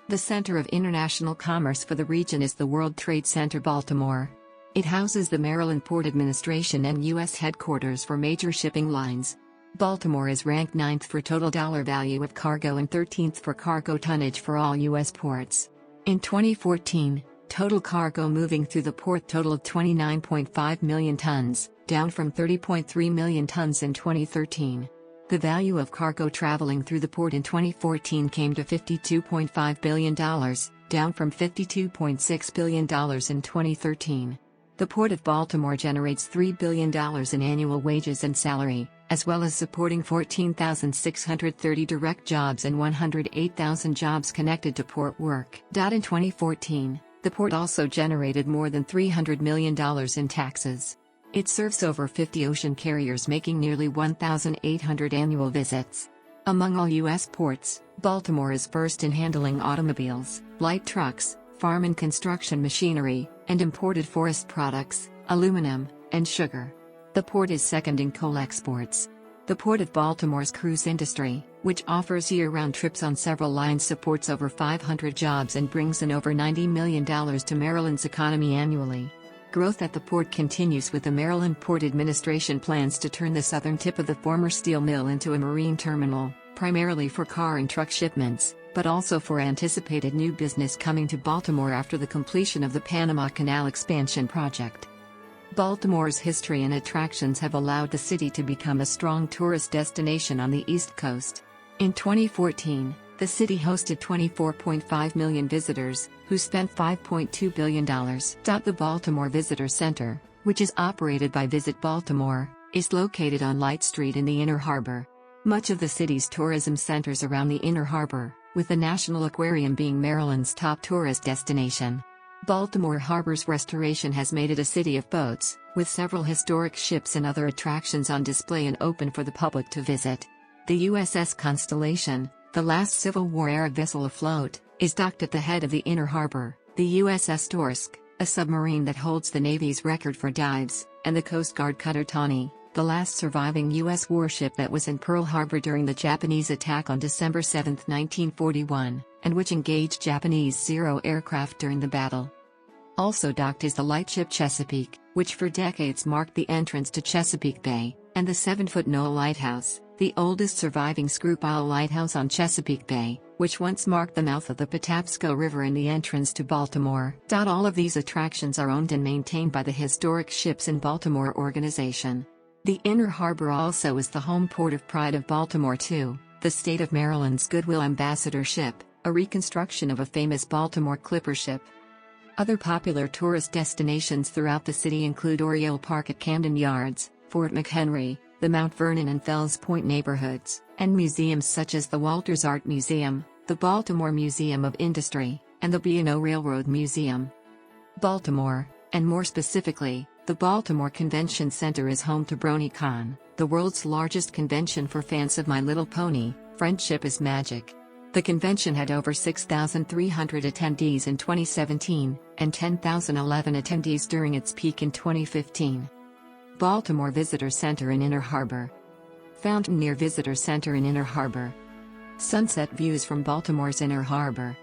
The center of international commerce for the region is the World Trade Center Baltimore. It houses the Maryland Port Administration and U.S. headquarters for major shipping lines. Baltimore is ranked 9th for total dollar value of cargo and 13th for cargo tonnage for all U.S. ports. In 2014, total cargo moving through the port totaled 29.5 million tons, down from 30.3 million tons in 2013. The value of cargo traveling through the port in 2014 came to $52.5 billion, down from $52.6 billion in 2013. The Port of Baltimore generates $3 billion in annual wages and salary, as well as supporting 14,630 direct jobs and 108,000 jobs connected to port work. In 2014, the port also generated more than $300 million in taxes. It serves over 50 ocean carriers, making nearly 1,800 annual visits. Among all U.S. ports, Baltimore is first in handling automobiles, light trucks, farm and construction machinery, and imported forest products, aluminum, and sugar. The port is second in coal exports. The Port of Baltimore's cruise industry, which offers year-round trips on several lines, supports over 500 jobs and brings in over $90 million to Maryland's economy annually. Growth at the port continues, with the Maryland Port Administration plans to turn the southern tip of the former steel mill into a marine terminal, primarily for car and truck shipments, but also for anticipated new business coming to Baltimore after the completion of the Panama Canal expansion project. Baltimore's history and attractions have allowed the city to become a strong tourist destination on the East Coast. In 2014, the city hosted 24.5 million visitors, who spent $5.2 billion. The Baltimore Visitor Center, which is operated by Visit Baltimore, is located on Light Street in the Inner Harbor. Much of the city's tourism centers around the Inner Harbor, with the National Aquarium being Maryland's top tourist destination. Baltimore Harbor's restoration has made it a city of boats, with several historic ships and other attractions on display and open for the public to visit. The USS Constellation, the last Civil War-era vessel afloat, is docked at the head of the inner harbor, the USS Torsk, a submarine that holds the Navy's record for dives, and the Coast Guard cutter Tawny, the last surviving U.S. warship that was in Pearl Harbor during the Japanese attack on December 7, 1941, and which engaged Japanese Zero aircraft during the battle. Also docked is the lightship Chesapeake, which for decades marked the entrance to Chesapeake Bay, and the 7-foot Knoll Lighthouse, the oldest surviving screw-pile lighthouse on Chesapeake Bay, which once marked the mouth of the Patapsco River and the entrance to Baltimore. All of these attractions are owned and maintained by the Historic Ships in Baltimore organization. The Inner Harbor also is the home port of pride of Baltimore too, the state of Maryland's Goodwill Ambassador ship, a reconstruction of a famous Baltimore clipper ship. Other popular tourist destinations throughout the city include Oriole Park at Camden Yards, Fort McHenry, the Mount Vernon and Fells Point neighborhoods, and museums such as the Walters Art Museum, the Baltimore Museum of Industry, and the B&O Railroad Museum. Baltimore, and more specifically, the Baltimore Convention Center is home to BronyCon, the world's largest convention for fans of My Little Pony, Friendship is Magic. The convention had over 6,300 attendees in 2017, and 10,011 attendees during its peak in 2015. Baltimore Visitor Center in Inner Harbor. Fountain near Visitor Center in Inner Harbor. Sunset views from Baltimore's Inner Harbor.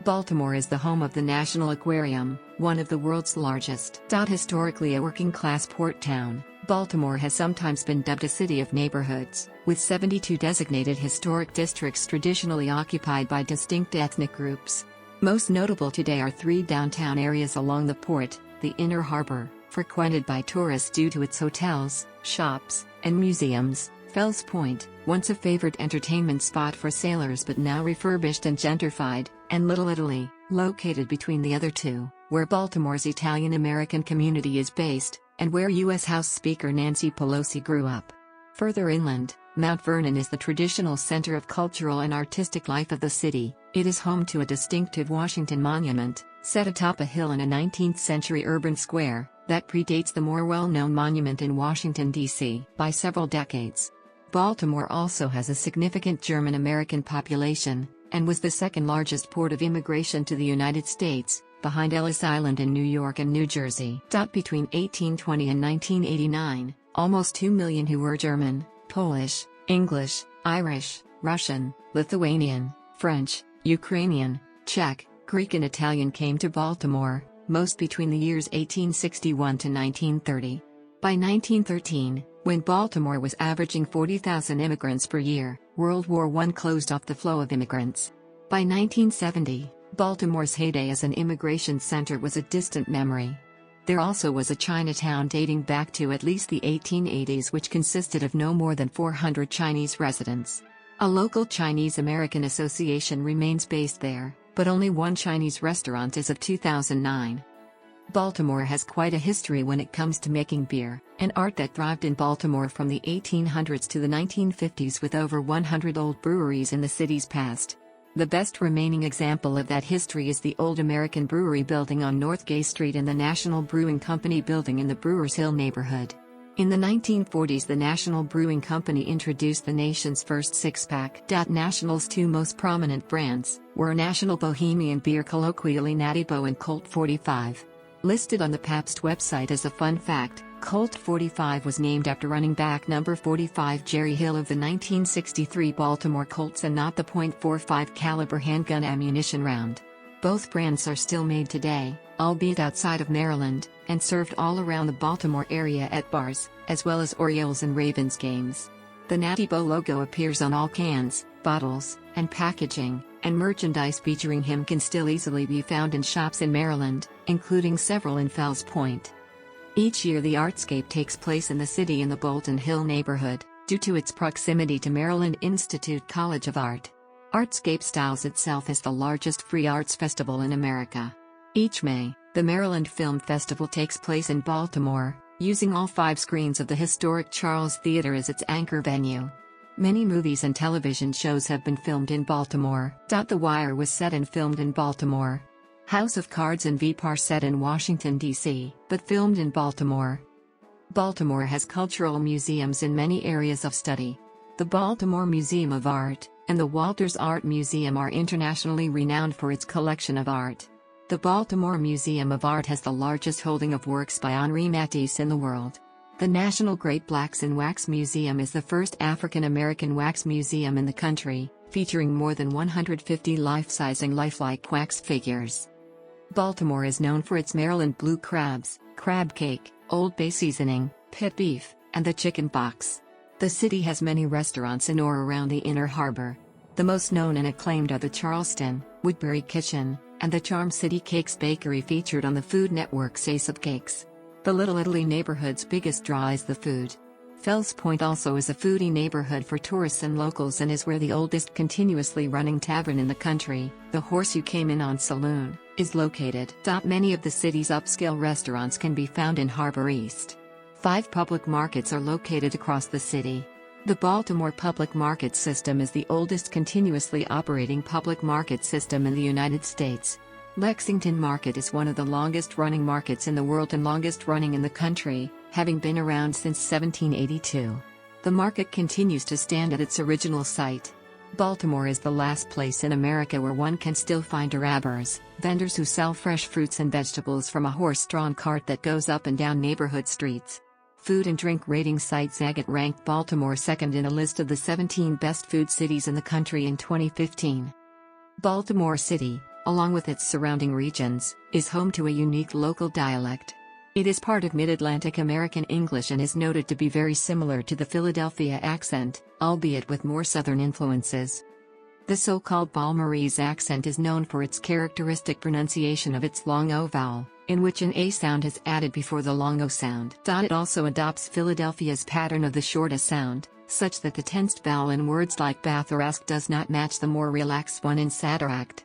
Baltimore is the home of the National Aquarium, one of the world's largest. Historically a working-class port town, Baltimore has sometimes been dubbed a city of neighborhoods, with 72 designated historic districts traditionally occupied by distinct ethnic groups. Most notable today are 3 downtown areas along the port: the Inner Harbor, frequented by tourists due to its hotels, shops, and museums; Fells Point, once a favorite entertainment spot for sailors but now refurbished and gentrified; and Little Italy, located between the other two, where Baltimore's Italian-American community is based, and where U.S. House Speaker Nancy Pelosi grew up. Further inland, Mount Vernon is the traditional center of cultural and artistic life of the city. It is home to a distinctive Washington monument, set atop a hill in a 19th-century urban square, that predates the more well-known monument in Washington, D.C. by several decades. Baltimore also has a significant German-American population, and was the second-largest port of immigration to the United States, behind Ellis Island in New York and New Jersey. Between 1820 and 1989, almost 2 million who were German, Polish, English, Irish, Russian, Lithuanian, French, Ukrainian, Czech, Greek and Italian came to Baltimore, most between the years 1861 to 1930. By 1913, when Baltimore was averaging 40,000 immigrants per year, World War I closed off the flow of immigrants. By 1970, Baltimore's heyday as an immigration center was a distant memory. There also was a Chinatown dating back to at least the 1880s which consisted of no more than 400 Chinese residents. A local Chinese-American association remains based there, but only one Chinese restaurant is of 2009. Baltimore has quite a history when it comes to making beer, an art that thrived in Baltimore from the 1800s to the 1950s with over 100 old breweries in the city's past. The best remaining example of that history is the old American Brewery building on North Gay Street and the National Brewing Company building in the Brewers Hill neighborhood. In the 1940s, the National Brewing Company introduced the nation's first six-pack. National's two most prominent brands were National Bohemian Beer, colloquially Natty Bo, and Colt 45. Listed on the Pabst website as a fun fact, Colt 45 was named after running back number 45 Jerry Hill of the 1963 Baltimore Colts and not the .45 caliber handgun ammunition round. Both brands are still made today, albeit outside of Maryland, and served all around the Baltimore area at bars, as well as Orioles and Ravens games. The Natty Bo logo appears on all cans, bottles, and packaging, and merchandise featuring him can still easily be found in shops in Maryland, including several in Fells Point. Each year the Artscape takes place in the city in the Bolton Hill neighborhood, due to its proximity to Maryland Institute College of Art. Artscape styles itself as the largest free arts festival in America. Each May, the Maryland Film Festival takes place in Baltimore, using all 5 screens of the historic Charles Theater as its anchor venue. Many movies and television shows have been filmed in Baltimore. The Wire was set and filmed in Baltimore. House of Cards and Veep are set in Washington, D.C., but filmed in Baltimore. Baltimore has cultural museums in many areas of study. The Baltimore Museum of Art, and the Walters Art Museum are internationally renowned for its collection of art. The Baltimore Museum of Art has the largest holding of works by Henri Matisse in the world. The National Great Blacks in Wax Museum is the first African-American wax museum in the country, featuring more than 150 life-size and lifelike wax figures. Baltimore is known for its Maryland blue crabs, crab cake, Old Bay seasoning, pit beef, and the chicken pox. The city has many restaurants in or around the Inner Harbor. The most known and acclaimed are the Charleston, Woodbury Kitchen, and the Charm City Cakes Bakery featured on the Food Network's Ace of Cakes. The Little Italy neighborhood's biggest draw is the food. Fells Point also is a foodie neighborhood for tourists and locals and is where the oldest continuously running tavern in the country, the Horse You Came In On Saloon, is located. Many of the city's upscale restaurants can be found in Harbor East. 5 public markets are located across the city. The Baltimore Public Market System is the oldest continuously operating public market system in the United States. Lexington Market is one of the longest-running markets in the world and longest-running in the country, having been around since 1782. The market continues to stand at its original site. Baltimore is the last place in America where one can still find arabbers, vendors who sell fresh fruits and vegetables from a horse-drawn cart that goes up and down neighborhood streets. Food and drink rating site Zagat ranked Baltimore second in a list of the 17 best food cities in the country in 2015. Baltimore City, along with its surrounding regions, is home to a unique local dialect. It is part of Mid-Atlantic American English and is noted to be very similar to the Philadelphia accent, albeit with more Southern influences. The so-called Balmorese accent is known for its characteristic pronunciation of its long O vowel, in which an A sound is added before the long O sound. It also adopts Philadelphia's pattern of the short A sound, such that the tensed vowel in words like bath or ask does not match the more relaxed one in Satiract.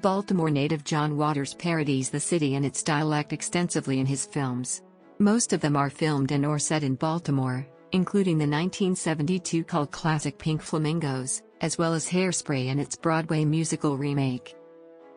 Baltimore native John Waters parodies the city and its dialect extensively in his films. Most of them are filmed and or set in Baltimore, including the 1972 cult classic Pink Flamingos, as well as Hairspray and its Broadway musical remake.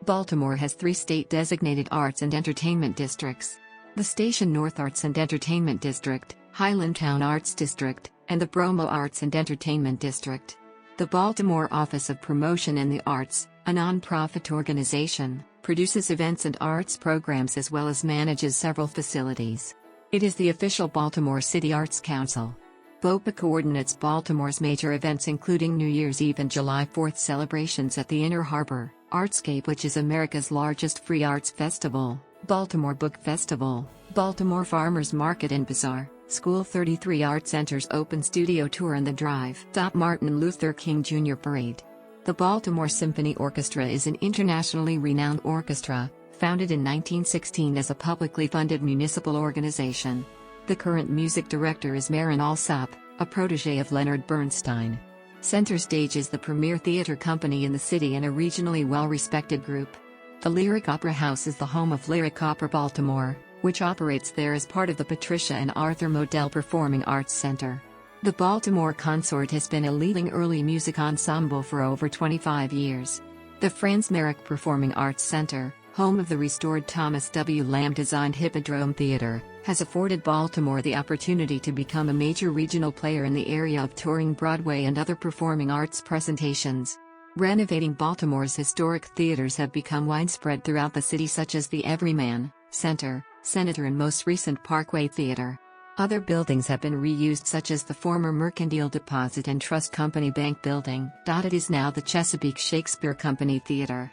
Baltimore has 3 state-designated arts and entertainment districts: the Station North Arts and Entertainment District, Highlandtown Arts District, and the Bromell Arts and Entertainment District. The Baltimore Office of Promotion and the Arts, a non-profit organization, produces events and arts programs as well as manages several facilities. It is the official Baltimore City Arts Council. BOPA coordinates Baltimore's major events including New Year's Eve and July 4th celebrations at the Inner Harbor, Artscape, which is America's largest free arts festival, Baltimore Book Festival, Baltimore Farmers Market and Bazaar, School 33 Art Center's Open Studio Tour and The Drive. Martin Luther King Jr. Parade. The Baltimore Symphony Orchestra is an internationally renowned orchestra, founded in 1916 as a publicly funded municipal organization. The current music director is Marin Alsop, a protege of Leonard Bernstein. Center Stage is the premier theater company in the city and a regionally well-respected group. The Lyric Opera House is the home of Lyric Opera Baltimore, which operates there as part of the Patricia and Arthur Modell Performing Arts Center. The Baltimore Consort has been a leading early music ensemble for over 25 years. The Franz Marek Performing Arts Center, home of the restored Thomas W. Lamb-designed Hippodrome Theater, has afforded Baltimore the opportunity to become a major regional player in the area of touring Broadway and other performing arts presentations. Renovating Baltimore's historic theaters have become widespread throughout the city, such as the Everyman, Center, Senator and most recent Parkway Theater. Other buildings have been reused, such as the former Mercantile Deposit and Trust Company Bank Building. It is now the Chesapeake Shakespeare Company Theater.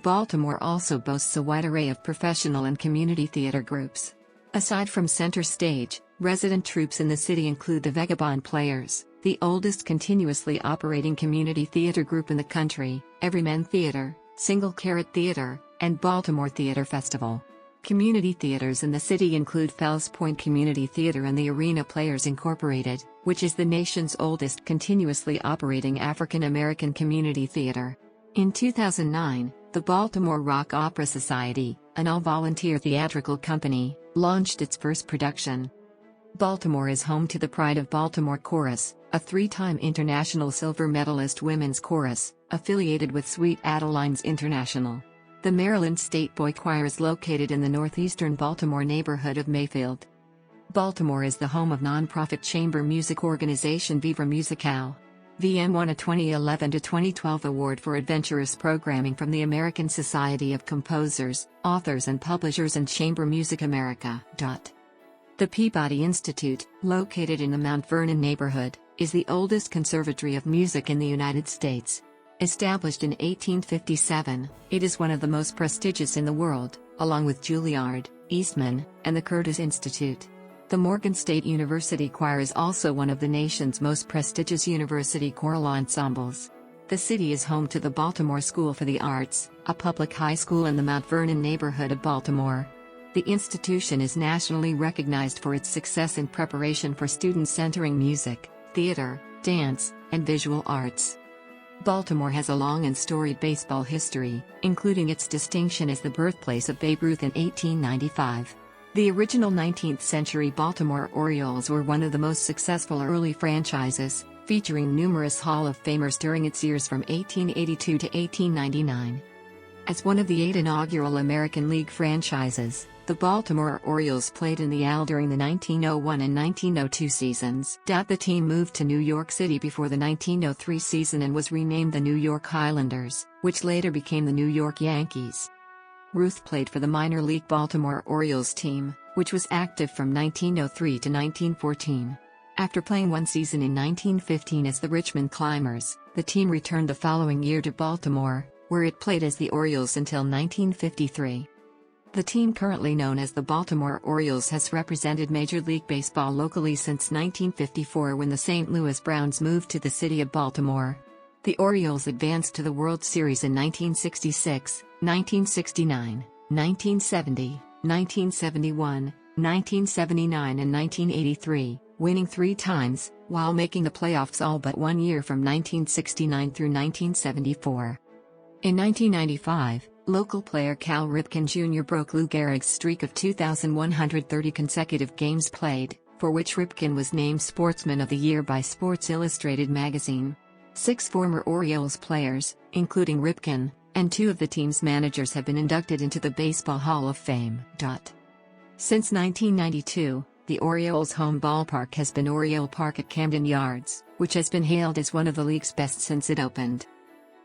Baltimore also boasts a wide array of professional and community theater groups. Aside from Center Stage, resident troupes in the city include the Vagabond Players, the oldest continuously operating community theater group in the country, Everyman Theater, Single Carrot Theater, and Baltimore Theater Festival. Community theaters in the city include Fells Point Community Theater and the Arena Players Incorporated, which is the nation's oldest continuously operating African-American community theater. In 2009, the Baltimore Rock Opera Society, an all-volunteer theatrical company, launched its first production. Baltimore is home to the Pride of Baltimore Chorus, a 3-time international silver medalist women's chorus, affiliated with Sweet Adelines International. The Maryland State Boy Choir is located in the northeastern Baltimore neighborhood of Mayfield. Baltimore is the home of nonprofit chamber music organization Vivre Musicale. VM won a 2011-2012 award for adventurous programming from the American Society of Composers, Authors and Publishers and Chamber Music America. The Peabody Institute, located in the Mount Vernon neighborhood, is the oldest conservatory of music in the United States. Established in 1857, it is one of the most prestigious in the world, along with Juilliard, Eastman, and the Curtis Institute. The Morgan State University Choir is also one of the nation's most prestigious university choral ensembles. The city is home to the Baltimore School for the Arts, a public high school in the Mount Vernon neighborhood of Baltimore. The institution is nationally recognized for its success in preparation for students entering music, theater, dance, and visual arts. Baltimore has a long and storied baseball history, including its distinction as the birthplace of Babe Ruth in 1895. The original 19th-century Baltimore Orioles were one of the most successful early franchises, featuring numerous Hall of Famers during its years from 1882 to 1899. As one of the 8 inaugural American League franchises, the Baltimore Orioles played in the AL during the 1901 and 1902 seasons. The team moved to New York City before the 1903 season and was renamed the New York Highlanders, which later became the New York Yankees. Ruth played for the minor league Baltimore Orioles team, which was active from 1903 to 1914. After playing one season in 1915 as the Richmond Climbers, the team returned the following year to Baltimore, where it played as the Orioles until 1953. The team currently known as the Baltimore Orioles has represented Major League Baseball locally since 1954 when the St. Louis Browns moved to the city of Baltimore. The Orioles advanced to the World Series in 1966, 1969, 1970, 1971, 1979 and 1983, winning 3 times, while making the playoffs all but 1 year from 1969 through 1974. In 1995, local player Cal Ripken Jr. broke Lou Gehrig's streak of 2,130 consecutive games played, for which Ripken was named Sportsman of the Year by Sports Illustrated magazine. 6 former Orioles players, including Ripken, and 2 of the team's managers have been inducted into the Baseball Hall of Fame. Since 1992, the Orioles' home ballpark has been Oriole Park at Camden Yards, which has been hailed as one of the league's best since it opened.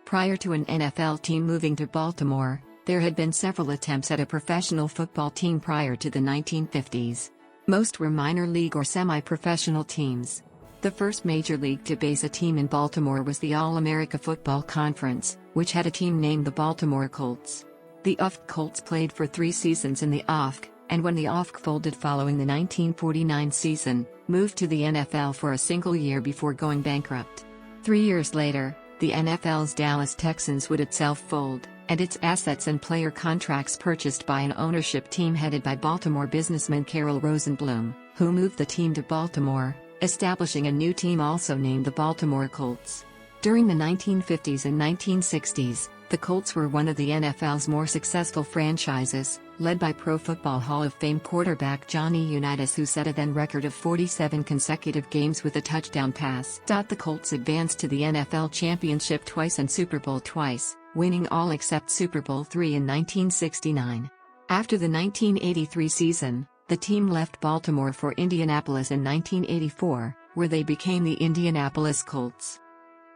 Prior to an NFL team moving to Baltimore, there had been several attempts at a professional football team prior to the 1950s. Most were minor league or semi-professional teams. The first major league to base a team in Baltimore was the All-America Football Conference, which had a team named the Baltimore Colts. The UFC Colts played for 3 seasons in the OFC, and when the OFC folded following the 1949 season, moved to the NFL for a single year before going bankrupt. 3 years later, the NFL's Dallas Texans would itself fold, and its assets and player contracts purchased by an ownership team headed by Baltimore businessman Carroll Rosenblum, who moved the team to Baltimore, establishing a new team also named the Baltimore Colts. During the 1950s and 1960s, the Colts were one of the NFL's more successful franchises, led by Pro Football Hall of Fame quarterback Johnny Unitas, who set a then record of 47 consecutive games with a touchdown pass. The Colts advanced to the NFL championship twice and Super Bowl twice, winning all except Super Bowl III in 1969. After the 1983 season, the team left Baltimore for Indianapolis in 1984, where they became the Indianapolis Colts.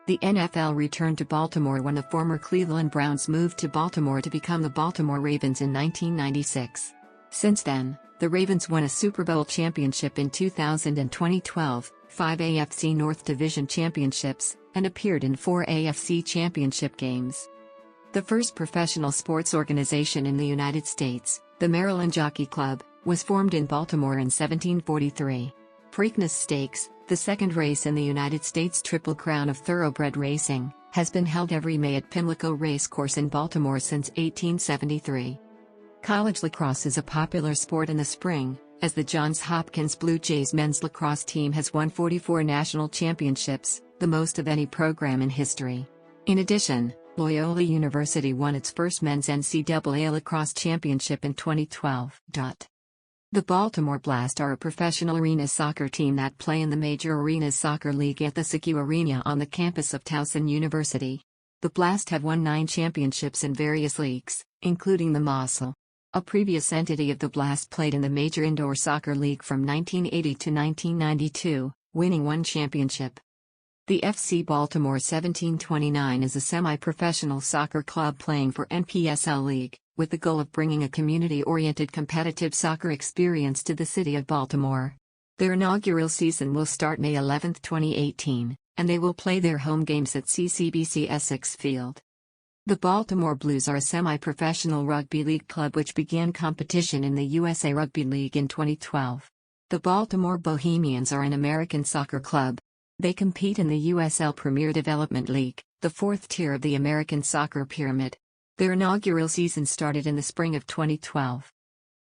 The NFL returned to Baltimore when the former Cleveland Browns moved to Baltimore to become the Baltimore Ravens in 1996. Since then, the Ravens won a Super Bowl championship in 2000 and 2012, 5 AFC North Division championships, and appeared in 4 AFC championship games. The first professional sports organization in the United States, the Maryland Jockey Club, was formed in Baltimore in 1743. Preakness Stakes, the second race in the United States Triple Crown of thoroughbred racing, has been held every May at Pimlico Racecourse in Baltimore since 1873. College lacrosse is a popular sport in the spring, as the Johns Hopkins Blue Jays men's lacrosse team has won 44 national championships, the most of any program in history. In addition, Loyola University won its first men's NCAA lacrosse championship in 2012. The Baltimore Blast are a professional arena soccer team that play in the Major Arenas Soccer League at the Siskiyou Arena on the campus of Towson University. The Blast have won 9 championships in various leagues, including the Mossel. A previous entity of the Blast played in the Major Indoor Soccer League from 1980 to 1992, winning 1 championship. The FC Baltimore 1729 is a semi-professional soccer club playing for NPSL League, with the goal of bringing a community-oriented competitive soccer experience to the city of Baltimore. Their inaugural season will start May 11, 2018, and they will play their home games at CCBC Essex Field. The Baltimore Blues are a semi-professional rugby league club which began competition in the USA Rugby League in 2012. The Baltimore Bohemians are an American soccer club. They compete in the USL Premier Development League, the fourth tier of the American soccer pyramid. Their inaugural season started in the spring of 2012.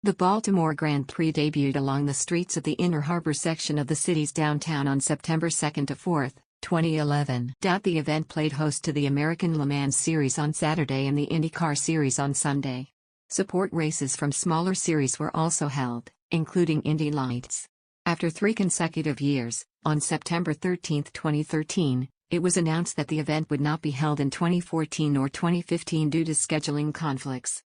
The Baltimore Grand Prix debuted along the streets of the Inner Harbor section of the city's downtown on September 2 to 4, 2011. The event played host to the American Le Mans Series on Saturday and the IndyCar Series on Sunday. Support races from smaller series were also held, including Indy Lights. After 3 consecutive years, on September 13, 2013, it was announced that the event would not be held in 2014 or 2015 due to scheduling conflicts.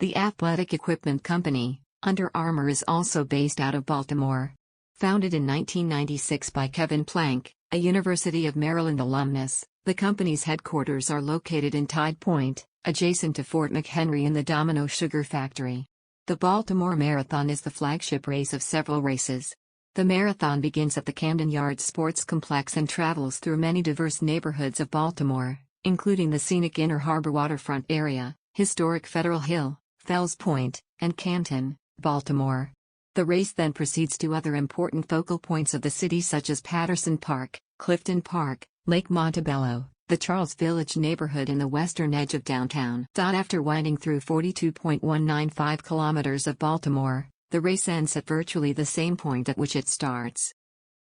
The athletic equipment company, Under Armour, is also based out of Baltimore. Founded in 1996 by Kevin Plank, a University of Maryland alumnus, the company's headquarters are located in Tide Point, adjacent to Fort McHenry and the Domino Sugar Factory. The Baltimore Marathon is the flagship race of several races. The marathon begins at the Camden Yards Sports Complex and travels through many diverse neighborhoods of Baltimore, including the scenic Inner Harbor waterfront area, historic Federal Hill, Fells Point, and Canton, Baltimore. The race then proceeds to other important focal points of the city such as Patterson Park, Clifton Park, Lake Montebello, the Charles Village neighborhood and the western edge of downtown. After winding through 42.195 kilometers of Baltimore, the race ends at virtually the same point at which it starts.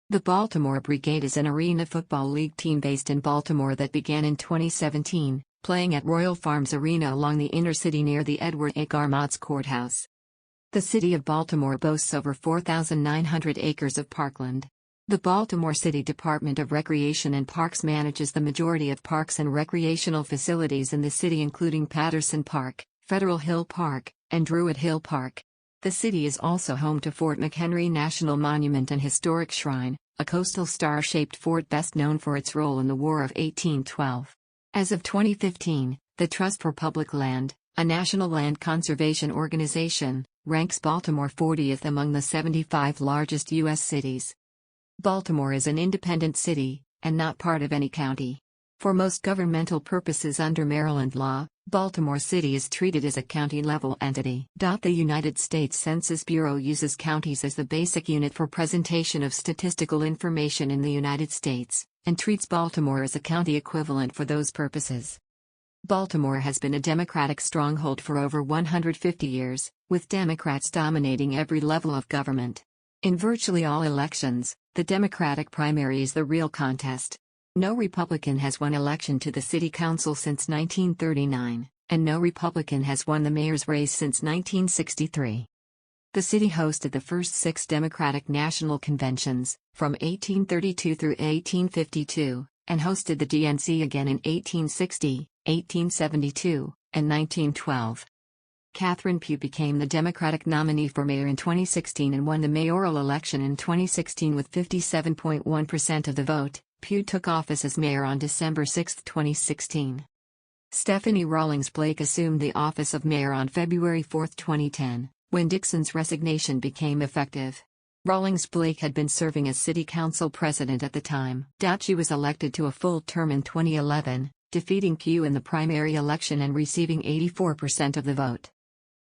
The Baltimore Brigade is an arena football league team based in Baltimore that began in 2017, playing at Royal Farms Arena along the inner city near the Edward A. Garmods Courthouse. The city of Baltimore boasts over 4,900 acres of parkland. The Baltimore City Department of Recreation and Parks manages the majority of parks and recreational facilities in the city, including Patterson Park, Federal Hill Park, and Druid Hill Park. The city is also home to Fort McHenry National Monument and Historic Shrine, a coastal star-shaped fort best known for its role in the War of 1812. As of 2015, the Trust for Public Land, a national land conservation organization, ranks Baltimore 40th among the 75 largest U.S. cities. Baltimore is an independent city, and not part of any county. For most governmental purposes under Maryland law, Baltimore City is treated as a county-level entity. The United States Census Bureau uses counties as the basic unit for presentation of statistical information in the United States, and treats Baltimore as a county equivalent for those purposes. Baltimore has been a Democratic stronghold for over 150 years, with Democrats dominating every level of government. In virtually all elections, the Democratic primary is the real contest. No Republican has won election to the City Council since 1939, and no Republican has won the mayor's race since 1963. The city hosted the first 6 Democratic National Conventions, from 1832 through 1852, and hosted the DNC again in 1860, 1872, and 1912. Catherine Pugh became the Democratic nominee for mayor in 2016 and won the mayoral election in 2016 with 57.1% of the vote. Pugh took office as mayor on December 6, 2016. Stephanie Rawlings-Blake assumed the office of mayor on February 4, 2010, when Dixon's resignation became effective. Rawlings-Blake had been serving as city council president at the time. She was elected to a full term in 2011, defeating Pugh in the primary election and receiving 84% of the vote.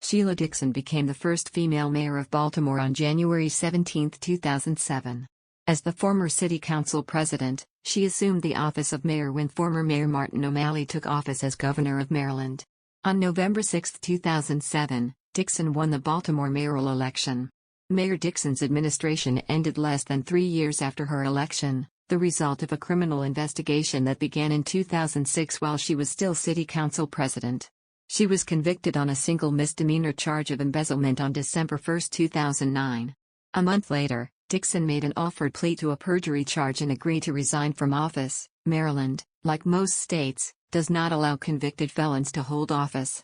Sheila Dixon became the first female mayor of Baltimore on January 17, 2007. As the former city council president, she assumed the office of mayor when former Mayor Martin O'Malley took office as governor of Maryland. On November 6, 2007, Dixon won the Baltimore mayoral election. Mayor Dixon's administration ended less than 3 years after her election, the result of a criminal investigation that began in 2006 while she was still city council president. She was convicted on a single misdemeanor charge of embezzlement on December 1, 2009. A month later, Dixon made an offered plea to a perjury charge and agreed to resign from office. Maryland, like most states, does not allow convicted felons to hold office.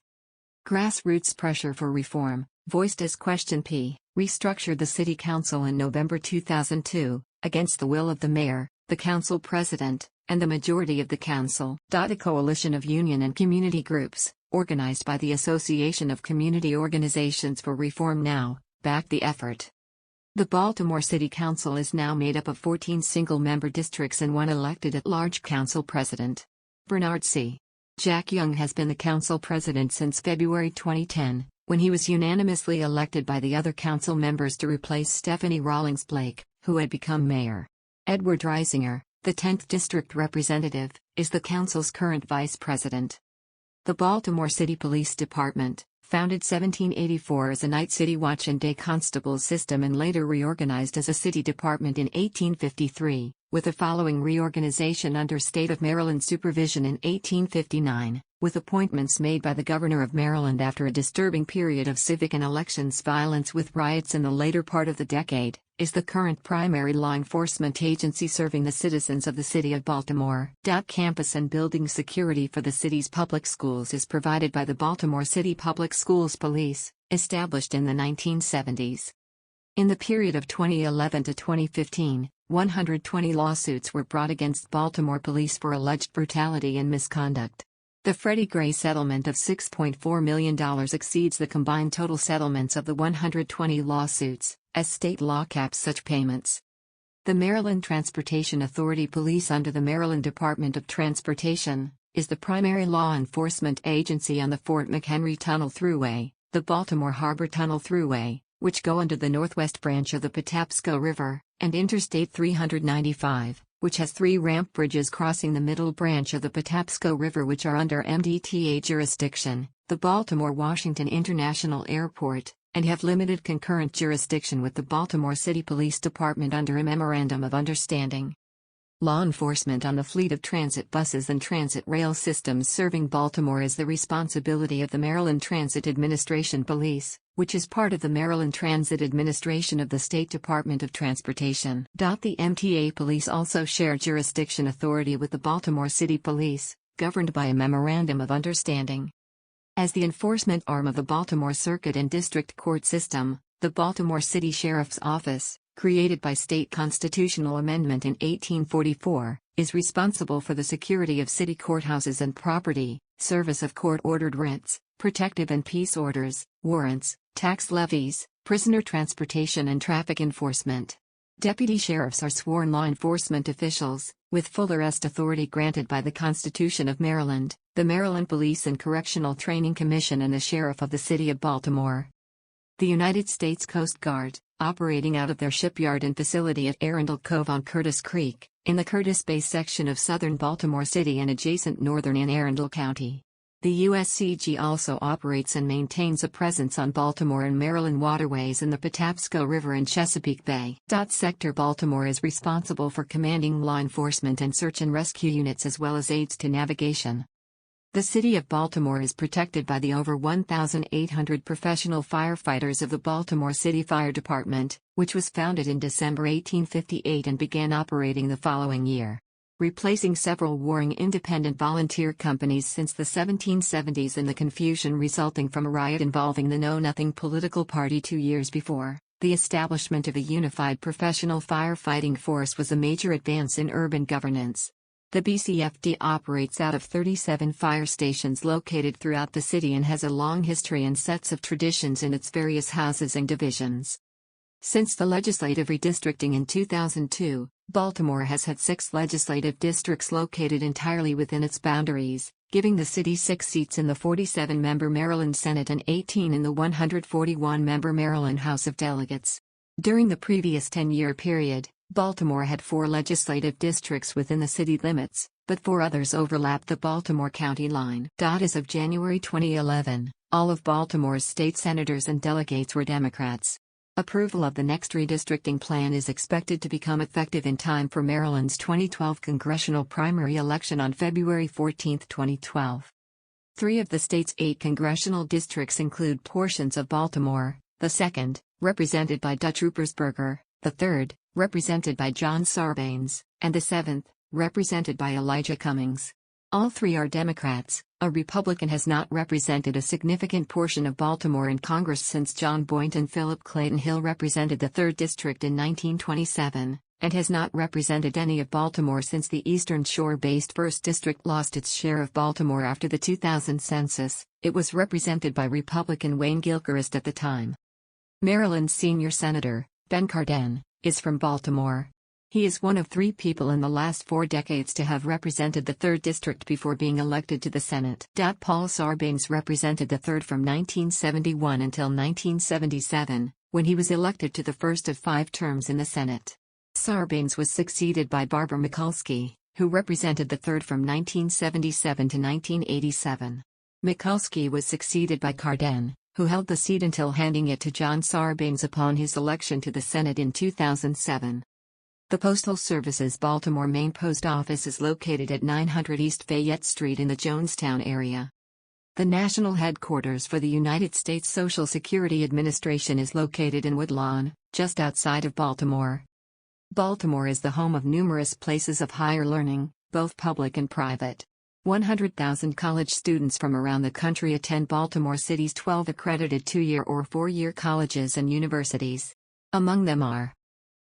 Grassroots pressure for reform, voiced as Question P, restructured the city council in November 2002, against the will of the mayor, the council president, and the majority of the council. A coalition of union and community groups, organized by the Association of Community Organizations for Reform Now, backed the effort. The Baltimore City Council is now made up of 14 single-member districts and one elected at-large council president. Bernard C. Jack Young has been the council president since February 2010, when he was unanimously elected by the other council members to replace Stephanie Rawlings-Blake, who had become mayor. Edward Reisinger, the 10th district representative, is the council's current vice president. The Baltimore City Police Department, founded 1784 as a night city watch and day constable system and later reorganized as a city department in 1853, with the following reorganization under State of Maryland supervision in 1859, with appointments made by the Governor of Maryland after a disturbing period of civic and elections violence with riots in the later part of the decade, is the current primary law enforcement agency serving the citizens of the city of Baltimore. Campus and building security for the city's public schools is provided by the Baltimore City Public Schools Police, established in the 1970s. In the period of 2011 to 2015, 120 lawsuits were brought against Baltimore police for alleged brutality and misconduct. The Freddie Gray settlement of $6.4 million exceeds the combined total settlements of the 120 lawsuits, as state law caps such payments. The Maryland Transportation Authority Police under the Maryland Department of Transportation, is the primary law enforcement agency on the Fort McHenry Tunnel Thruway, the Baltimore Harbor Tunnel Thruway, which go under the northwest branch of the Patapsco River, and Interstate 395, which has 3 ramp bridges crossing the middle branch of the Patapsco River which are under MDTA jurisdiction, the Baltimore-Washington International Airport, and have limited concurrent jurisdiction with the Baltimore City Police Department under a Memorandum of Understanding. Law enforcement on the fleet of transit buses and transit rail systems serving Baltimore is the responsibility of the Maryland Transit Administration Police, which is part of the Maryland Transit Administration of the State Department of Transportation. The MTA Police also share jurisdiction authority with the Baltimore City Police, governed by a Memorandum of Understanding. As the enforcement arm of the Baltimore Circuit and District Court system, the Baltimore City Sheriff's Office, created by state constitutional amendment in 1844, is responsible for the security of city courthouses and property, service of court-ordered writs, protective and peace orders, warrants, tax levies, prisoner transportation and traffic enforcement. Deputy sheriffs are sworn law enforcement officials, with full arrest authority granted by the Constitution of Maryland, the Maryland Police and Correctional Training Commission and the Sheriff of the City of Baltimore. The United States Coast Guard, operating out of their shipyard and facility at Arundel Cove on Curtis Creek, in the Curtis Bay section of southern Baltimore City and adjacent northern and Arundel County. The USCG also operates and maintains a presence on Baltimore and Maryland waterways in the Patapsco River and Chesapeake Bay. Sector Baltimore is responsible for commanding law enforcement and search and rescue units as well as aids to navigation. The City of Baltimore is protected by the over 1,800 professional firefighters of the Baltimore City Fire Department, which was founded in December 1858 and began operating the following year, replacing several warring independent volunteer companies since the 1770s and the confusion resulting from a riot involving the Know Nothing political party 2 years before. The establishment of a unified professional firefighting force was a major advance in urban governance. The BCFD operates out of 37 fire stations located throughout the city and has a long history and sets of traditions in its various houses and divisions. Since the legislative redistricting in 2002, Baltimore has had 6 legislative districts located entirely within its boundaries, giving the city 6 seats in the 47-member Maryland Senate and 18 in the 141-member Maryland House of Delegates. During the previous 10-year period, Baltimore had 4 legislative districts within the city limits, but 4 others overlapped the Baltimore county line. As of January 2011, all of Baltimore's state senators and delegates were Democrats. Approval of the next redistricting plan is expected to become effective in time for Maryland's 2012 congressional primary election on February 14, 2012. 3 of the state's 8 congressional districts include portions of Baltimore, the 2nd, represented by Dutch Ruppersberger, the 3rd, represented by John Sarbanes, and the 7th, represented by Elijah Cummings. All 3 are Democrats. A Republican has not represented a significant portion of Baltimore in Congress since John Boynton Philip Clayton Hill represented the 3rd District in 1927, and has not represented any of Baltimore since the Eastern Shore-based 1st District lost its share of Baltimore after the 2000 census. It was represented by Republican Wayne Gilchrist at the time. Maryland's senior senator, Ben Cardin, is from Baltimore. He is one of 3 people in the last 4 decades to have represented the 3rd District before being elected to the Senate. Paul Sarbanes represented the 3rd from 1971 until 1977, when he was elected to the first of 5 terms in the Senate. Sarbanes was succeeded by Barbara Mikulski, who represented the 3rd from 1977 to 1987. Mikulski was succeeded by Cardin, who held the seat until handing it to John Sarbanes upon his election to the Senate in 2007. The Postal Service's Baltimore main post office is located at 900 East Fayette Street in the Jonestown area. The national headquarters for the United States Social Security Administration is located in Woodlawn, just outside of Baltimore. Baltimore is the home of numerous places of higher learning, both public and private. 100,000 college students from around the country attend Baltimore City's 12 accredited 2-year or 4-year colleges and universities. Among them are: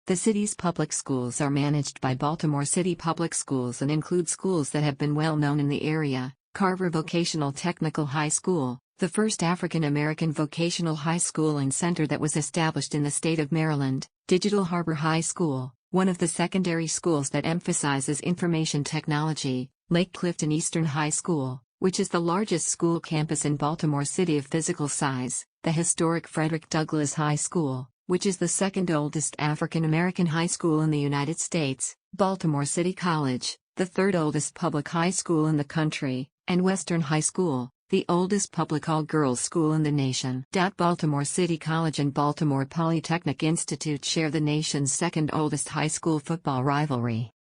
the city's public schools are managed by Baltimore City Public Schools and include schools that have been well known in the area: Carver Vocational Technical High School, the first African-American vocational high school and center that was established in the state of Maryland; Digital Harbor High School, one of the secondary schools that emphasizes information technology; Lake Clifton Eastern High School, which is the largest school campus in Baltimore City of physical size; the historic Frederick Douglass High School, which is the second oldest African-American high school in the United States; Baltimore City College, the 3rd oldest public high school in the country; and Western High School, the oldest public all-girls school in the nation. Baltimore City College and Baltimore Polytechnic Institute share the nation's 2nd oldest high school football rivalry.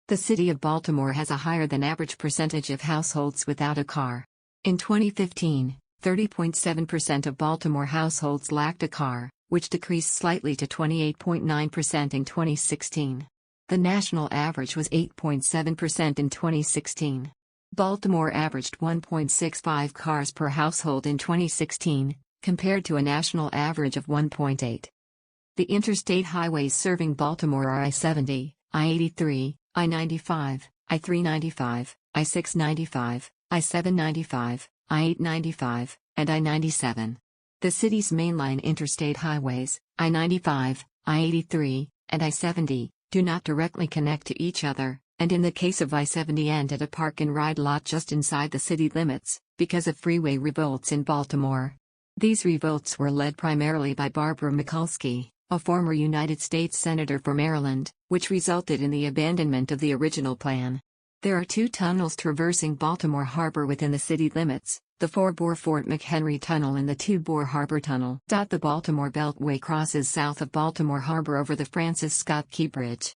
The city of Baltimore has a higher than average percentage of households without a car. In 2015, 30.7% of Baltimore households lacked a car, which decreased slightly to 28.9% in 2016. The national average was 8.7% in 2016. Baltimore averaged 1.65 cars per household in 2016, compared to a national average of 1.8. The interstate highways serving Baltimore are I-70, I-83, I-95, I-395, I-695, I-795, I-895, and I-97. The city's mainline interstate highways, I-95, I-83, and I-70, do not directly connect to each other, and in the case of I-70 end at a park-and-ride lot just inside the city limits, because of freeway revolts in Baltimore. These revolts were led primarily by Barbara Mikulski, a former United States Senator for Maryland, which resulted in the abandonment of the original plan. There are 2 tunnels traversing Baltimore Harbor within the city limits: the 4-bore Fort Mchenry Tunnel and the 2-bore Harbor Tunnel. The Baltimore Beltway crosses south of Baltimore Harbor over the Francis Scott Key Bridge.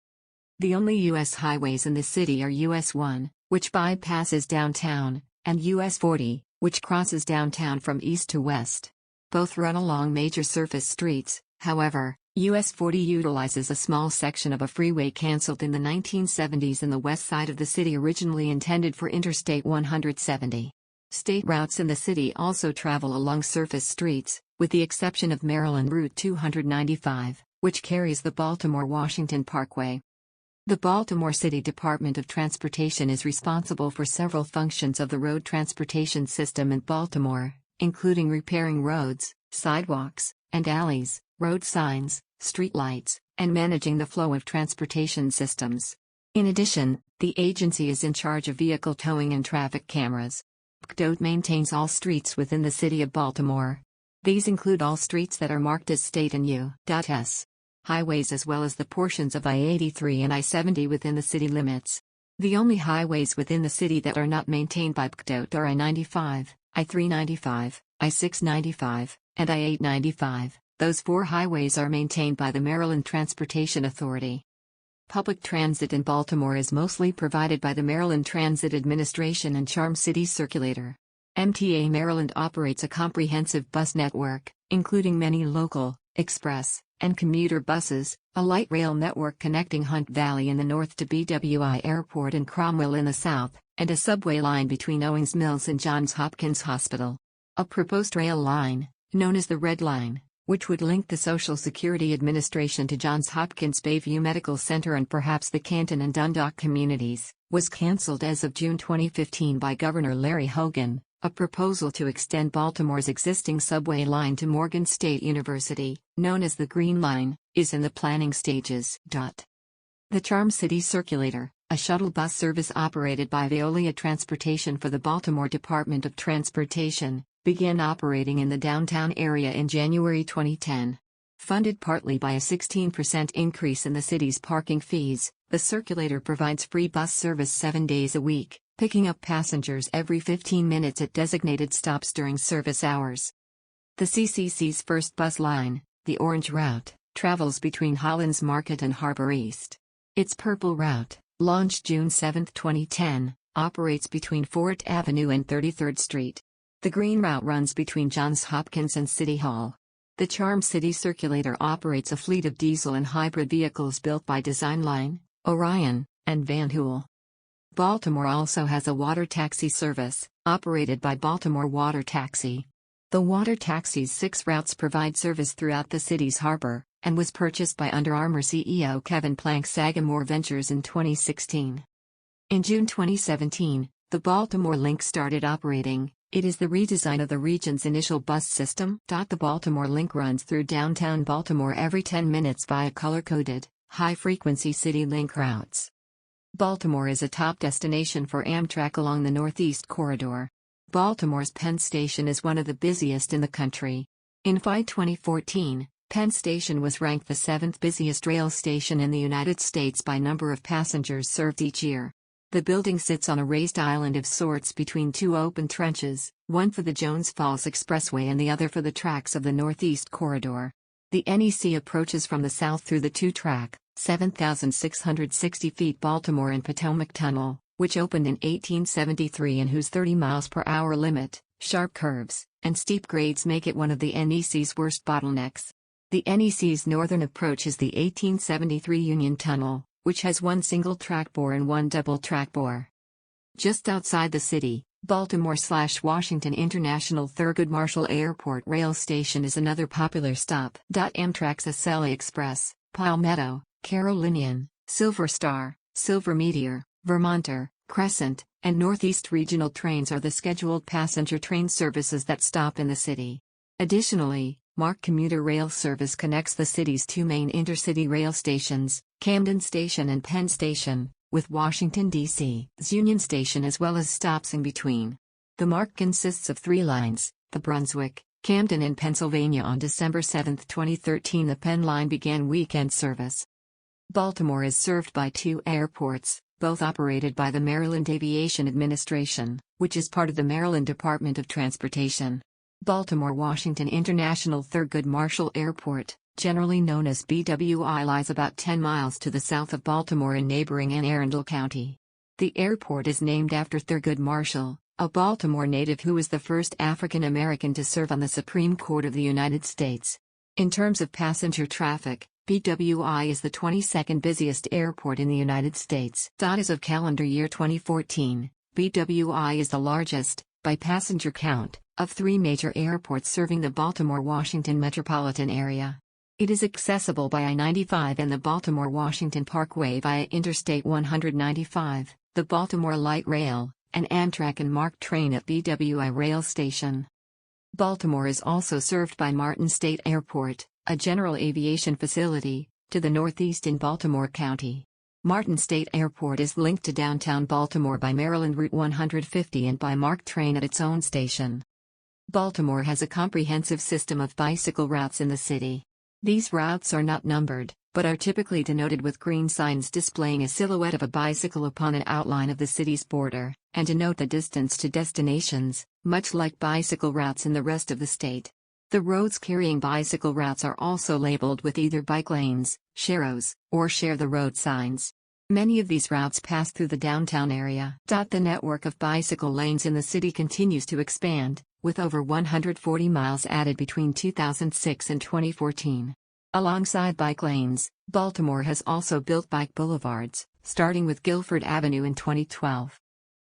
The only U.S. highways in the city are US 1, which bypasses downtown, and US 40, which crosses downtown from east to west. Both run along major surface streets. However, US 40 utilizes a small section of a freeway canceled in the 1970s in the west side of the city, originally intended for Interstate 170. State routes in the city also travel along surface streets, with the exception of Maryland Route 295, which carries the Baltimore-Washington Parkway. The Baltimore City Department of Transportation is responsible for several functions of the road transportation system in Baltimore, including repairing roads, sidewalks, and alleys, road signs, street lights, and managing the flow of transportation systems. In addition, the agency is in charge of vehicle towing and traffic cameras. PDOT maintains all streets within the city of Baltimore. These include all streets that are marked as state and U.S. highways, as well as the portions of I-83 and I-70 within the city limits. The only highways within the city that are not maintained by PDOT are I-95, I-395, I-695, and I-895. Those 4 highways are maintained by the Maryland Transportation Authority. Public transit in Baltimore is mostly provided by the Maryland Transit Administration and Charm City Circulator. MTA Maryland operates a comprehensive bus network, including many local, express, and commuter buses, a light rail network connecting Hunt Valley in the north to BWI Airport and Cromwell in the south, and a subway line between Owings Mills and Johns Hopkins Hospital. A proposed rail line, known as the Red Line, which would link the Social Security Administration to Johns Hopkins Bayview Medical Center and perhaps the Canton and Dundalk communities, was cancelled as of June 2015 by Governor Larry Hogan. A proposal to extend Baltimore's existing subway line to Morgan State University, known as the Green Line, is in the planning stages. The Charm City Circulator, a shuttle bus service operated by Veolia Transportation for the Baltimore Department of Transportation, began operating in the downtown area in January 2010. Funded partly by a 16% increase in the city's parking fees, the Circulator provides free bus service 7 days a week, picking up passengers every 15 minutes at designated stops during service hours. The CCC's first bus line, the Orange Route, travels between Hollins Market and Harbor East. Its Purple Route, launched June 7, 2010, operates between Fort Avenue and 33rd Street. The Green Route runs between Johns Hopkins and City Hall. The Charm City Circulator operates a fleet of diesel and hybrid vehicles built by Design Line, Orion, and Van Hool. Baltimore also has a water taxi service, operated by Baltimore Water Taxi. The water taxi's 6 routes provide service throughout the city's harbor, and was purchased by Under Armour CEO Kevin Plank Sagamore Ventures in 2016. In June 2017, the Baltimore Link started operating. It is the redesign of the region's initial bus system. The Baltimore Link runs through downtown Baltimore every 10 minutes via color-coded, high-frequency city link routes. Baltimore is a top destination for Amtrak along the Northeast Corridor. Baltimore's Penn Station is one of the busiest in the country. In FY 2014, Penn Station was ranked the 7th busiest rail station in the United States by number of passengers served each year. The building sits on a raised island of sorts between 2 open trenches, one for the Jones Falls Expressway and the other for the tracks of the Northeast Corridor. The NEC approaches from the south through the 2-track, 7,660 feet Baltimore and Potomac Tunnel, which opened in 1873 and whose 30 miles per hour limit, sharp curves, and steep grades make it one of the NEC's worst bottlenecks. The NEC's northern approach is the 1873 Union Tunnel, which has 1 single track bore and 1 double track bore. Just outside the city, Baltimore/Washington International Thurgood Marshall Airport Rail Station is another popular stop. Amtrak's Acela Express, Palmetto, Carolinian, Silver Star, Silver Meteor, Vermonter, Crescent, and Northeast Regional trains are the scheduled passenger train services that stop in the city. Additionally, MARC commuter rail service connects the city's 2 main intercity rail stations, Camden Station and Penn Station, with Washington, D.C.'s Union Station as well as stops in between. The MARC consists of 3 lines, the Brunswick, Camden and Pennsylvania. On December 7, 2013 the Penn Line began weekend service. Baltimore is served by 2 airports, both operated by the Maryland Aviation Administration, which is part of the Maryland Department of Transportation. Baltimore-Washington International Thurgood Marshall Airport, generally known as BWI, lies about 10 miles to the south of Baltimore in neighboring Anne Arundel County. The airport is named after Thurgood Marshall, a Baltimore native who was the first African American to serve on the Supreme Court of the United States. In terms of passenger traffic, BWI is the 22nd busiest airport in the United States. As of calendar year 2014, BWI is the largest, by passenger count, of 3 major airports serving the Baltimore-Washington metropolitan area. It is accessible by I-95 and the Baltimore-Washington Parkway via Interstate 195, the Baltimore Light Rail, and Amtrak and MARC train at BWI Rail Station. Baltimore is also served by Martin State Airport, a general aviation facility, to the northeast in Baltimore County. Martin State Airport is linked to downtown Baltimore by Maryland Route 150 and by MARC train at its own station. Baltimore has a comprehensive system of bicycle routes in the city. These routes are not numbered, but are typically denoted with green signs displaying a silhouette of a bicycle upon an outline of the city's border, and denote the distance to destinations, much like bicycle routes in the rest of the state. The roads carrying bicycle routes are also labeled with either bike lanes, sharrows, or share the road signs. Many of these routes pass through the downtown area. The network of bicycle lanes in the city continues to expand, with over 140 miles added between 2006 and 2014. Alongside bike lanes, Baltimore has also built bike boulevards, starting with Guilford Avenue in 2012.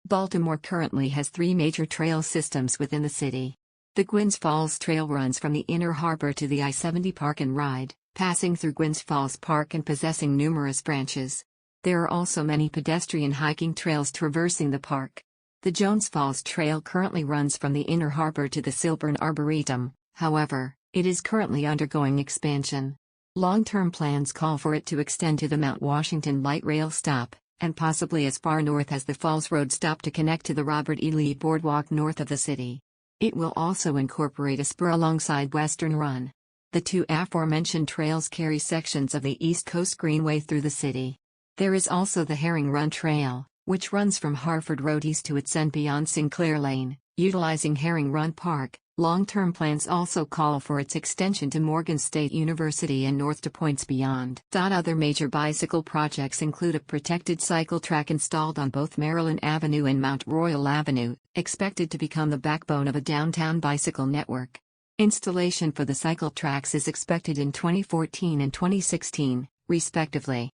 Baltimore currently has 3 major trail systems within the city. The Gwynns Falls Trail runs from the Inner Harbor to the I-70 Park and Ride, passing through Gwynns Falls Park and possessing numerous branches. There are also many pedestrian hiking trails traversing the park. The Jones Falls Trail currently runs from the Inner Harbor to the Silburn Arboretum, however, it is currently undergoing expansion. Long-term plans call for it to extend to the Mount Washington Light Rail stop, and possibly as far north as the Falls Road stop to connect to the Robert E. Lee Boardwalk north of the city. It will also incorporate a spur alongside Western Run. The two aforementioned trails carry sections of the East Coast Greenway through the city. There is also the Herring Run Trail, which runs from Harford Road east to its end beyond Sinclair Lane, utilizing Herring Run Park. Long-term plans also call for its extension to Morgan State University and north to points beyond. Other major bicycle projects include a protected cycle track installed on both Maryland Avenue and Mount Royal Avenue, expected to become the backbone of a downtown bicycle network. Installation for the cycle tracks is expected in 2014 and 2016, respectively.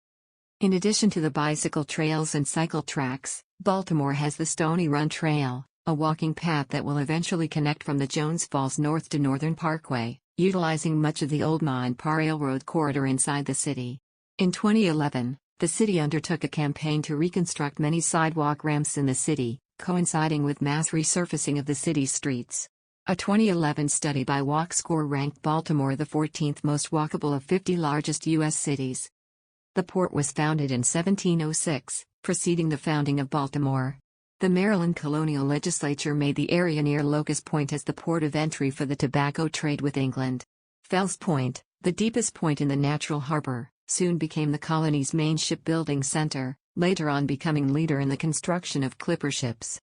In addition to the bicycle trails and cycle tracks, Baltimore has the Stony Run Trail, a walking path that will eventually connect from the Jones Falls north to Northern Parkway, utilizing much of the old Ma and Pa Railroad corridor inside the city. In 2011, the city undertook a campaign to reconstruct many sidewalk ramps in the city, coinciding with mass resurfacing of the city's streets. A 2011 study by WalkScore ranked Baltimore the 14th most walkable of 50 largest U.S. cities. The port was founded in 1706, preceding the founding of Baltimore. The Maryland colonial legislature made the area near Locust Point as the port of entry for the tobacco trade with England. Fells Point, the deepest point in the natural harbor, soon became the colony's main shipbuilding center, later on becoming leader in the construction of clipper ships.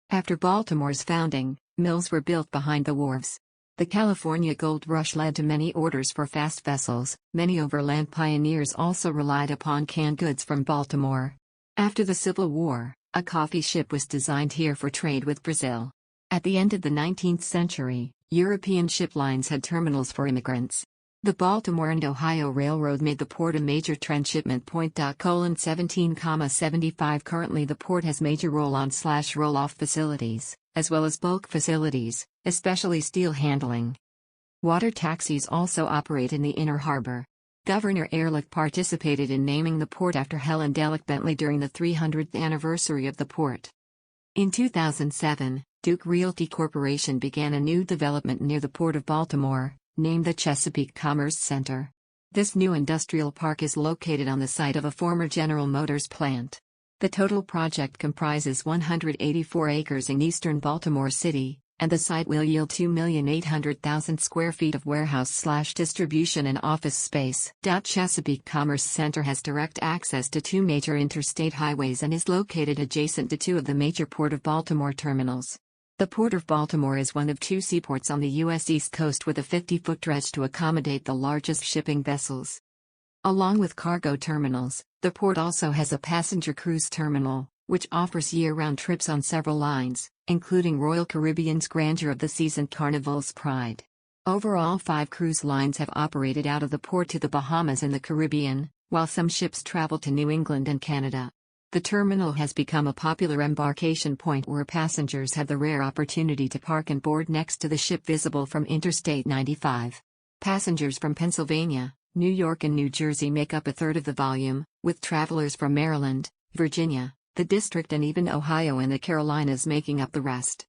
After Baltimore's founding, mills were built behind the wharves. The California Gold Rush led to many orders for fast vessels. Many overland pioneers also relied upon canned goods from Baltimore. After the Civil War, a coffee ship was designed here for trade with Brazil. At the end of the 19th century, European ship lines had terminals for immigrants. The Baltimore and Ohio Railroad made the port a major transshipment point. 17,75 Currently the port has major roll-on/roll-off facilities, as well as bulk facilities, especially steel handling. Water taxis also operate in the Inner Harbor. Governor Ehrlich participated in naming the port after Helen Delic Bentley during the 300th anniversary of the port. In 2007, Duke Realty Corporation began a new development near the Port of Baltimore, named the Chesapeake Commerce Center. This new industrial park is located on the site of a former General Motors plant. The total project comprises 184 acres in eastern Baltimore City, and the site will yield 2,800,000 square feet of warehouse/distribution and office space. Chesapeake Commerce Center has direct access to two major interstate highways and is located adjacent to two of the major Port of Baltimore terminals. The Port of Baltimore is one of two seaports on the U.S. East Coast with a 50-foot dredge to accommodate the largest shipping vessels. Along with cargo terminals, the port also has a passenger cruise terminal, which offers year-round trips on several lines, including Royal Caribbean's Grandeur of the Seas and Carnival's Pride. Overall, 5 cruise lines have operated out of the port to the Bahamas and the Caribbean, while some ships travel to New England and Canada. The terminal has become a popular embarkation point where passengers have the rare opportunity to park and board next to the ship visible from Interstate 95. Passengers from Pennsylvania, New York and New Jersey make up a third of the volume, with travelers from Maryland, Virginia, the District and even Ohio and the Carolinas making up the rest.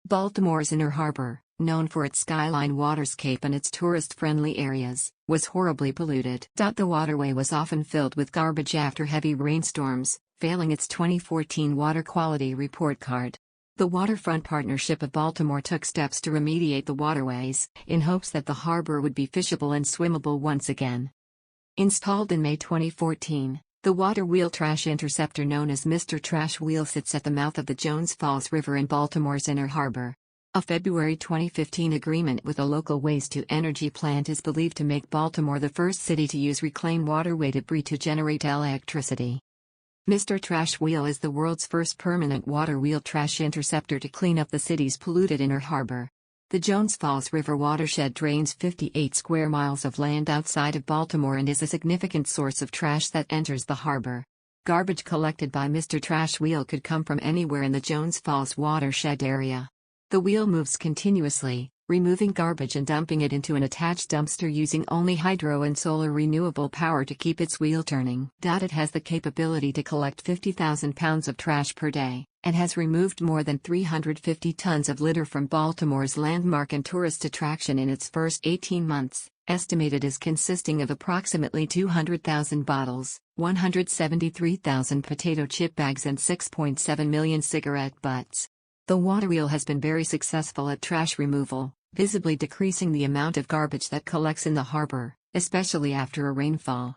Baltimore's Inner Harbor, known for its skyline waterscape and its tourist-friendly areas, was horribly polluted. The waterway was often filled with garbage after heavy rainstorms, failing its 2014 water quality report card. The Waterfront Partnership of Baltimore took steps to remediate the waterways, in hopes that the harbor would be fishable and swimmable once again. Installed in May 2014, the water wheel trash interceptor known as Mr. Trash Wheel sits at the mouth of the Jones Falls River in Baltimore's Inner Harbor. A February 2015 agreement with a local waste-to-energy plant is believed to make Baltimore the first city to use reclaimed waterway debris to generate electricity. Mr. Trash Wheel is the world's first permanent water wheel trash interceptor to clean up the city's polluted Inner Harbor. The Jones Falls River watershed drains 58 square miles of land outside of Baltimore and is a significant source of trash that enters the harbor. Garbage collected by Mr. Trash Wheel could come from anywhere in the Jones Falls watershed area. The wheel moves continuously, removing garbage and dumping it into an attached dumpster using only hydro and solar renewable power to keep its wheel turning. It has the capability to collect 50,000 pounds of trash per day, and has removed more than 350 tons of litter from Baltimore's landmark and tourist attraction in its first 18 months, estimated as consisting of approximately 200,000 bottles, 173,000 potato chip bags and 6.7 million cigarette butts. The water wheel has been very successful at trash removal, visibly decreasing the amount of garbage that collects in the harbor, especially after a rainfall.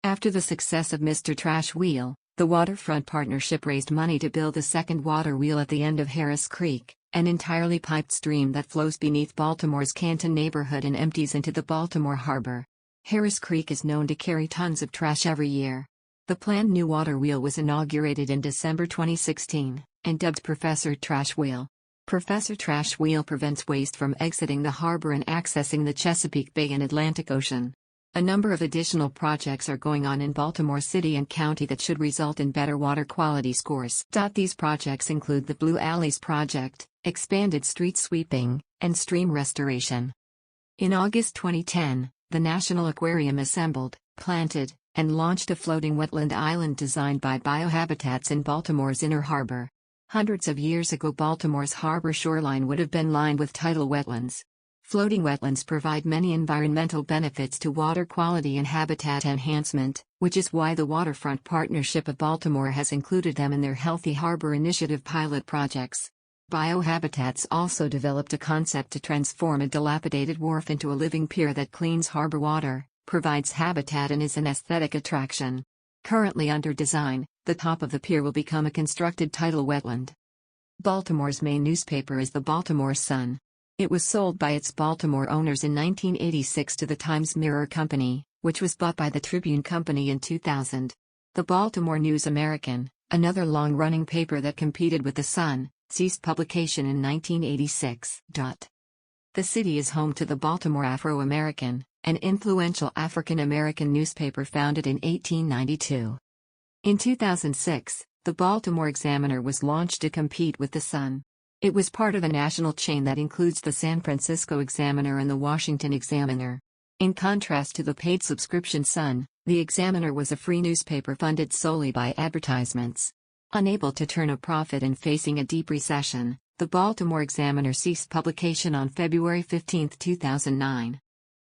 After the success of Mr. Trash Wheel, the Waterfront Partnership raised money to build a second water wheel at the end of Harris Creek, an entirely piped stream that flows beneath Baltimore's Canton neighborhood and empties into the Baltimore Harbor. Harris Creek is known to carry tons of trash every year. The planned new water wheel was inaugurated in December 2016, and dubbed Professor Trash Wheel. Professor Trash Wheel prevents waste from exiting the harbor and accessing the Chesapeake Bay and Atlantic Ocean. A number of additional projects are going on in Baltimore City and County that should result in better water quality scores. These projects include the Blue Alleys Project, expanded street sweeping, and stream restoration. In August 2010, the National Aquarium assembled, planted, and launched a floating wetland island designed by Biohabitats in Baltimore's Inner Harbor. Hundreds of years ago, Baltimore's harbor shoreline would have been lined with tidal wetlands. Floating wetlands provide many environmental benefits to water quality and habitat enhancement, which is why the Waterfront Partnership of Baltimore has included them in their Healthy Harbor Initiative pilot projects. Biohabitats also developed a concept to transform a dilapidated wharf into a living pier that cleans harbor water, provides habitat, and is an aesthetic attraction. Currently under design, the top of the pier will become a constructed tidal wetland. Baltimore's main newspaper is the Baltimore Sun. It was sold by its Baltimore owners in 1986 to the Times-Mirror Company, which was bought by the Tribune Company in 2000. The Baltimore News-American, another long-running paper that competed with the Sun, ceased publication in 1986. The city is home to the Baltimore Afro-American, an influential African-American newspaper founded in 1892. In 2006, the Baltimore Examiner was launched to compete with the Sun. It was part of a national chain that includes the San Francisco Examiner and the Washington Examiner. In contrast to the paid subscription Sun, the Examiner was a free newspaper funded solely by advertisements. Unable to turn a profit and facing a deep recession, the Baltimore Examiner ceased publication on February 15, 2009.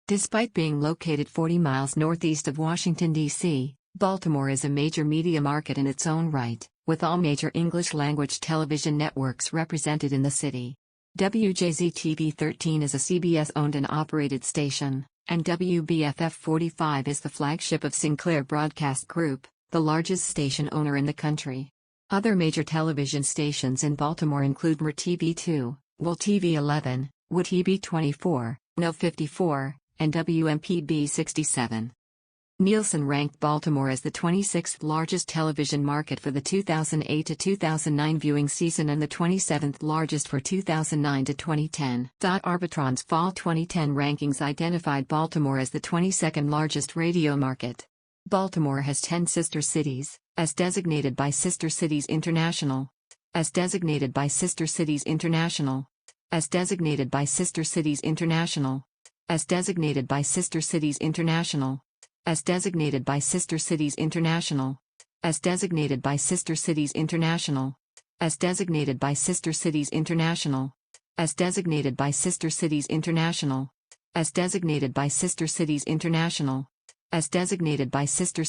Despite being located 40 miles northeast of Washington, D.C., Baltimore is a major media market in its own right, with all major English-language television networks represented in the city. WJZ-TV 13 is a CBS-owned and operated station, and WBFF 45 is the flagship of Sinclair Broadcast Group, the largest station owner in the country. Other major television stations in Baltimore include MerTV 2, WOOL-TV 11, WOOD-TV 24, No 54, and WMPB 67. Nielsen ranked Baltimore as the 26th largest television market for the 2008 to 2009 viewing season and the 27th largest for 2009 to 2010. Arbitron's fall 2010 rankings identified Baltimore as the 22nd largest radio market. Baltimore has 10 sister cities, as designated by Sister Cities International. As designated by Sister Cities International. As designated by Sister Cities International. As designated by Sister Cities International. As designated by Sister Cities International. As designated by Sister Cities International. As designated by Sister Cities International. As designated by Sister Cities International. As designated by Sister Cities International. As designated by Sister